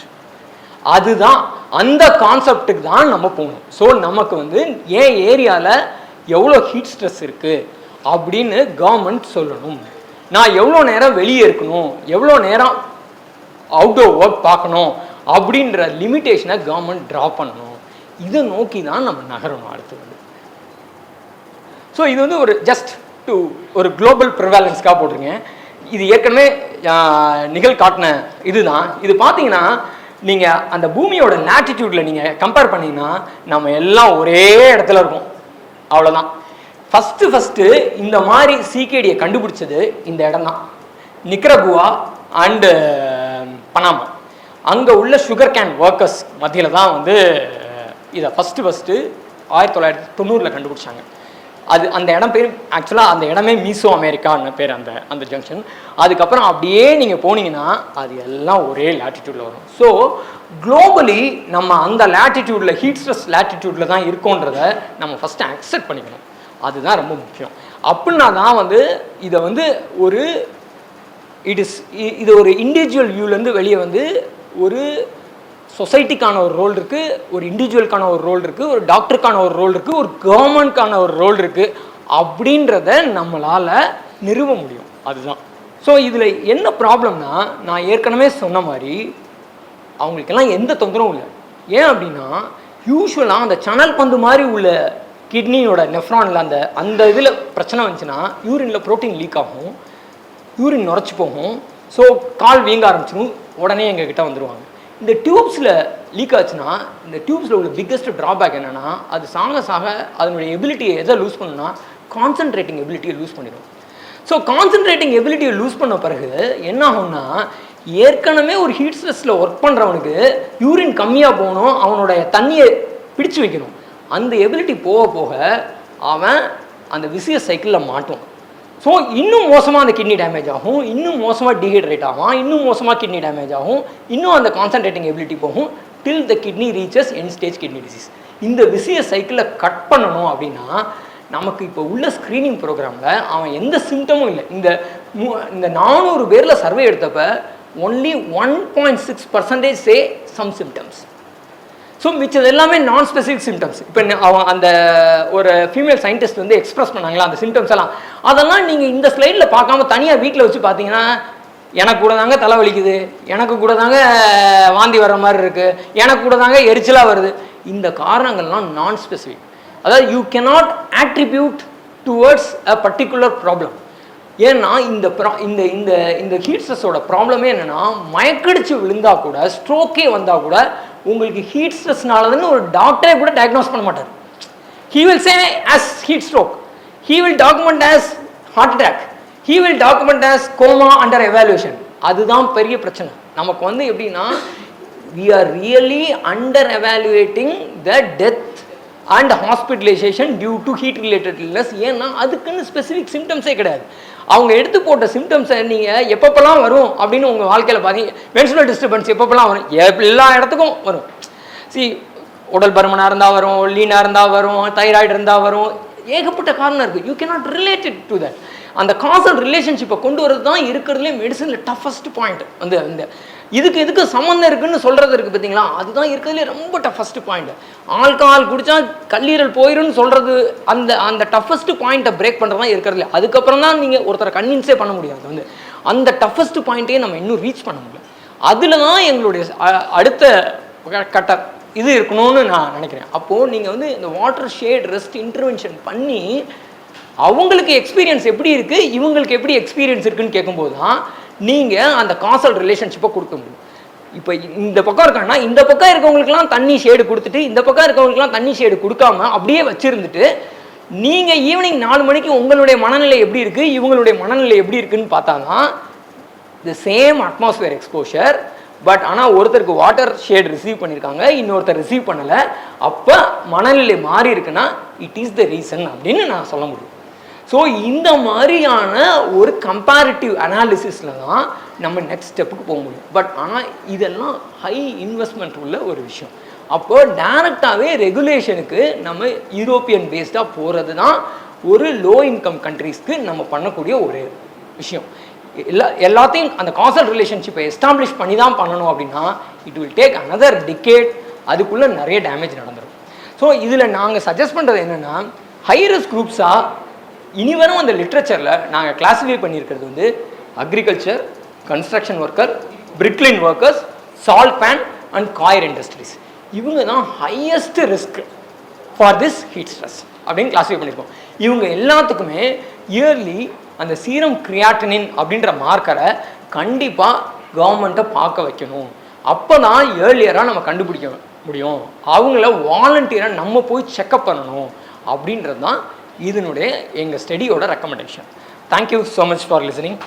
அதுதான் அந்த கான்செப்டுக்கு தான் நம்ம போகணும். ஸோ நமக்கு வந்து ஏன் ஏரியாவில் எவ்வளோ ஹீட் ஸ்ட்ரெஸ் இருக்குது அப்படின்னு கவர்மெண்ட் சொல்லணும். நான் எவ்வளோ நேரம் வெளியே இருக்கணும், எவ்வளோ நேரம் அவுட்டோர் ஒர்க் பார்க்கணும் அப்படின்ற லிமிட்டேஷனை கவர்மெண்ட் ட்ரா பண்ணணும். இதை நோக்கி தான் நம்ம நகரணும் அடுத்து வந்து. ஸோ இது வந்து ஒரு ஜஸ்ட் டு ஒரு குளோபல் ப்ரிவாலன்ஸ்க்காக போட்டிருங்க. இது ஏற்கனவே நிகழ்காட்டின இதுதான். இது பார்த்தீங்கன்னா நீங்கள் அந்த பூமியோட லேட்டிடியூடில் நீங்கள் கம்பேர் பண்ணிங்கன்னா நம்ம எல்லாம் ஒரே இடத்துல இருக்கோம், அவ்வளோதான். ஃபஸ்ட்டு இந்த மாதிரி சிகேடியை கண்டுபிடிச்சது இந்த இடம் தான், நிக்கரகுவா அண்டு பனாமா. அங்கே உள்ள சுகர் கேன் ஒர்க்கர்ஸ் மத்தியில் தான் வந்து இதை ஃபஸ்ட்டு 1990 கண்டுபிடிச்சாங்க. அது அந்த இடம் பேர் ஆக்சுவலாக அந்த இடமே மீசோ அமெரிக்கான்னு பேர் அந்த ஜங்ஷன். அதுக்கப்புறம் அப்படியே நீங்கள் போனீங்கன்னா அது எல்லாம் ஒரே லேட்டிடியூடில் வரும். ஸோ குளோபலி நம்ம அந்த லேட்டிடியூடில் ஹீட் ஸ்ட்ரெஸ் லேட்டிடியூடில் தான் இருக்கோன்றத நம்ம ஃபஸ்ட்டு அக்செப்ட் பண்ணிக்கணும். அதுதான் ரொம்ப முக்கியம். அப்படின்னா தான் வந்து இதை வந்து ஒரு இது ஒரு இண்டிவிஜுவல் வியூலேருந்து வெளியே வந்து ஒரு சொசைட்டிக்கான ஒரு ரோல் இருக்குது, ஒரு இண்டிவிஜுவலுக்கான ஒரு ரோல் இருக்குது, ஒரு டாக்டருக்கான ஒரு ரோல் இருக்குது, ஒரு கவர்மெண்ட்கான ஒரு ரோல் இருக்குது அப்படின்றத நம்மளால் நிறுவ முடியும். அதுதான். ஸோ இதில் என்ன ப்ராப்ளம்னா, நான் ஏற்கனவே சொன்ன மாதிரி அவங்களுக்கெல்லாம் எந்த தொந்தரவும் இல்லை. ஏன் அப்படின்னா யூஸ்வலாக அந்த சணல் பந்து மாதிரி உள்ள கிட்னியோட நெஃப்ரானில் அந்த இதில் பிரச்சனை வந்துச்சுன்னா யூரினில் ப்ரோட்டீன் லீக் ஆகும், யூரின் நுரைச்சி போகும். ஸோ கால் வீங்க ஆரம்பிச்சிடும், உடனே எங்ககிட்ட வந்துடுவாங்க. இந்த டியூப்ஸில் லீக் ஆச்சுன்னா இந்த டியூப்ஸில் உள்ள பிக்கஸ்ட் ட்ராபேக் என்னென்னா அது சாக அதனுடைய எபிலிட்டியை எதை லூஸ் பண்ணுன்னா கான்சன்ட்ரேட்டிங் எபிலிட்டியை லூஸ் பண்ணிடும். ஸோ கான்சன்ட்ரேட்டிங் எபிலிட்டியை லூஸ் பண்ண பிறகு என்ன ஆகும்னா, ஏற்கனவே ஒரு ஹீட் ஸ்ட்ரெஸ்ஸில் ஒர்க் பண்ணுறவனுக்கு யூரின் கம்மியாக போகணும், அவனுடைய தண்ணியை பிடிச்சு வைக்கணும். அந்த எபிலிட்டி போக அவன் அந்த விசியஸ் சைக்கிளில் மாட்டும். ஸோ இன்னும் மோசமாக அந்த கிட்னி டேமேஜ் ஆகும், இன்னும் மோசமாக டீஹைட்ரேட் ஆகும், இன்னும் மோசமாக கிட்னி டேமேஜ் ஆகும், இன்னும் அந்த கான்சன்ட்ரேட்டிங் எபிலிட்டி போகும் till the kidney reaches end stage kidney disease. இந்த விசியஸ் சைக்கிளை கட் பண்ணணும் அப்படின்னா நமக்கு இப்போ உள்ள ஸ்க்ரீனிங் ப்ரோக்ராமில் அவன் எந்த சிம்டமும் இல்லை. இந்த 400 பேரில் சர்வே எடுத்தப்போ only 1.6% say some symptoms. So மிச்சது எல்லாமே நான் ஸ்பெசிஃபிக் சிம்டம்ஸ். இப்போ அவன் அந்த ஒரு ஃபீமேல் சயின்டிஸ்ட் வந்து எக்ஸ்பிரஸ் பண்ணாங்களா அந்த சிம்டம்ஸ் எல்லாம், அதெல்லாம் நீங்கள் இந்த ஸ்லைடில் பார்க்காம தனியாக வீட்டில் வச்சு பார்த்தீங்கன்னா எனக்கு கூட தாங்க தலை வலிக்குது, எனக்கு கூட தாங்க வாந்தி வர்ற மாதிரி இருக்குது, எனக்கு கூட தாங்க எரிச்சலாக வருது, இந்த காரணங்கள்லாம் நான் ஸ்பெசிஃபிக். அதாவது you cannot attribute towards a particular problem. ஏன்னா இந்த ஹீட் ஸ்ட்ரெஸ்ஸோட ப்ராப்ளமே என்னென்னா, மயக்கடிச்சு விழுந்தா கூட, ஸ்ட்ரோக்கே வந்தால் கூட உங்களுக்கு ஹீட் ஸ்ட்ரெஸ்னாலதுன்னு ஒரு டாக்டரே கூட டயக்னோஸ் பண்ண மாட்டார். He will say as heat stroke, he will document as heart attack, he will document as coma under evaluation. அதுதான் பெரிய பிரச்சனை நமக்கு வந்து. எப்படின்னா we are really under evaluating the death and hospitalization due to heat related illness. ஏன்னா அதுக்குன்னு specific சிம்டம்ஸே கிடையாது. அவங்க எடுத்து போட்ட சிம்டம்ஸை நீங்கள் எப்பப்பெல்லாம் வரும் அப்படின்னு உங்கள் வாழ்க்கையில் பார்த்தீங்க, மென்சுரல் டிஸ்டர்பன்ஸ் எப்பப்பெல்லாம் வரும், எல்லா இடத்துக்கும் வரும். உடல் பருமனாக இருந்தால் வரும், லீனாக இருந்தால் வரும், தைராய்டு இருந்தால் வரும், ஏகப்பட்ட காரணம் இருக்குது. You cannot related to that. அந்த காசல் ரிலேஷன்ஷிப்பை கொண்டு வரது தான் இருக்கிறதுலே மெடிசனில் டஃபஸ்ட் பாயிண்ட். வந்து அந்த இதுக்கு சம்மந்தம் இருக்குன்னு சொல்கிறது இருக்குது பார்த்தீங்களா, அதுதான் இருக்கிறதுலே ரொம்ப டஃபஸ்ட் பாயிண்ட். ஆல்கஹால் குடித்தா கல்லீரல் போயிடும்னு சொல்கிறது அந்த டஃபஸ்ட் பாயிண்ட்டை பிரேக் பண்ணுறது தான் இருக்கிறதுல. அதுக்கப்புறம் தான் நீங்கள் ஒருத்தரை கன்வின்ஸே பண்ண முடியாது. வந்து அந்த டஃபஸ்ட் பாயிண்ட்டே நம்ம இன்னும் ரீச் பண்ண முடியல. அதில் தான் எங்களுடைய அடுத்த கட்ட இது இருக்கணும்னு நான் நினைக்கிறேன். அப்போது நீங்கள் வந்து இந்த வாட்டர் ஷேட் ரெஸ்ட் இன்டர்வென்ஷன் பண்ணி அவங்களுக்கு எக்ஸ்பீரியன்ஸ் எப்படி இருக்குது, இவங்களுக்கு எப்படி எக்ஸ்பீரியன்ஸ் இருக்குதுன்னு கேட்கும்போது தான் நீங்கள் அந்த காசல் ரிலேஷன்ஷிப்பை கொடுக்க முடியும். இப்போ இந்த பக்கம் இருக்காங்கன்னா இந்த பக்கம் இருக்கவங்களுக்குலாம் தண்ணி ஷேடு கொடுத்துட்டு இந்த பக்கம் இருக்கவங்களுக்குலாம் தண்ணி ஷேடு கொடுக்காம அப்படியே வச்சுருந்துட்டு நீங்கள் ஈவினிங் 4 மணிக்கு உங்களுடைய மனநிலை எப்படி இருக்குது, இவங்களுடைய மனநிலை எப்படி இருக்குதுன்னு பார்த்தா தான் the same atmosphere exposure but ஆனால் ஒருத்தருக்கு வாட்டர் ஷேட் ரிசீவ் பண்ணியிருக்காங்க, இன்னொருத்தர் ரிசீவ் பண்ணலை. அப்போ மனநிலை மாறி இருக்குன்னா இட் இஸ் த ரீசன் அப்படின்னு நான் சொல்ல முடியும். ஸோ இந்த மாதிரியான ஒரு கம்பேரிட்டிவ் அனாலிசிஸில் தான் நம்ம நெக்ஸ்ட் ஸ்டெப்புக்கு போக முடியும். பட் ஆனால் இதெல்லாம் ஹை இன்வெஸ்ட்மெண்ட் உள்ள ஒரு விஷயம். அப்போது டைரெக்டாகவே ரெகுலேஷனுக்கு நம்ம யூரோப்பியன் பேஸ்டாக போகிறது தான் ஒரு லோ இன்கம் கண்ட்ரீஸ்க்கு நம்ம பண்ணக்கூடிய ஒரு விஷயம். எல்லாத்தையும் அந்த காசல் ரிலேஷன்ஷிப்பை எஸ்டாப்ளிஷ் பண்ணி தான் பண்ணணும் அப்படின்னா it will take another decade. அதுக்குள்ளே நிறைய டேமேஜ் நடந்துடும். ஸோ இதில் நாங்கள் சஜஸ்ட் பண்ணுறது என்னென்னா, ஹை ரிஸ்க் குரூப்ஸாக இனி வரும் அந்த லிட்ரேச்சரில் நாங்கள் கிளாஸிஃபை பண்ணியிருக்கிறது வந்து agriculture, construction worker, brick kiln workers, salt pan and coir industries. இவங்க தான் highest risk for this heat stress அப்படின்னு கிளாஸிஃபை பண்ணியிருக்கோம். இவங்க எல்லாத்துக்குமே இயர்லி அந்த சீரம் கிரியாட்டினின் அப்படின்ற மார்க்கரை கண்டிப்பாக கவர்மெண்ட்டை பார்க்க வைக்கணும். அப்போ தான் ஏர்லியராக நம்ம கண்டுபிடிக்க முடியும். அவங்கள வாலண்டியராக நம்ம போய் செக்அப் பண்ணணும் அப்படின்றது தான் இதனுடைய எங்கள் ஸ்டடியோட recommendation. Thank you so much for listening.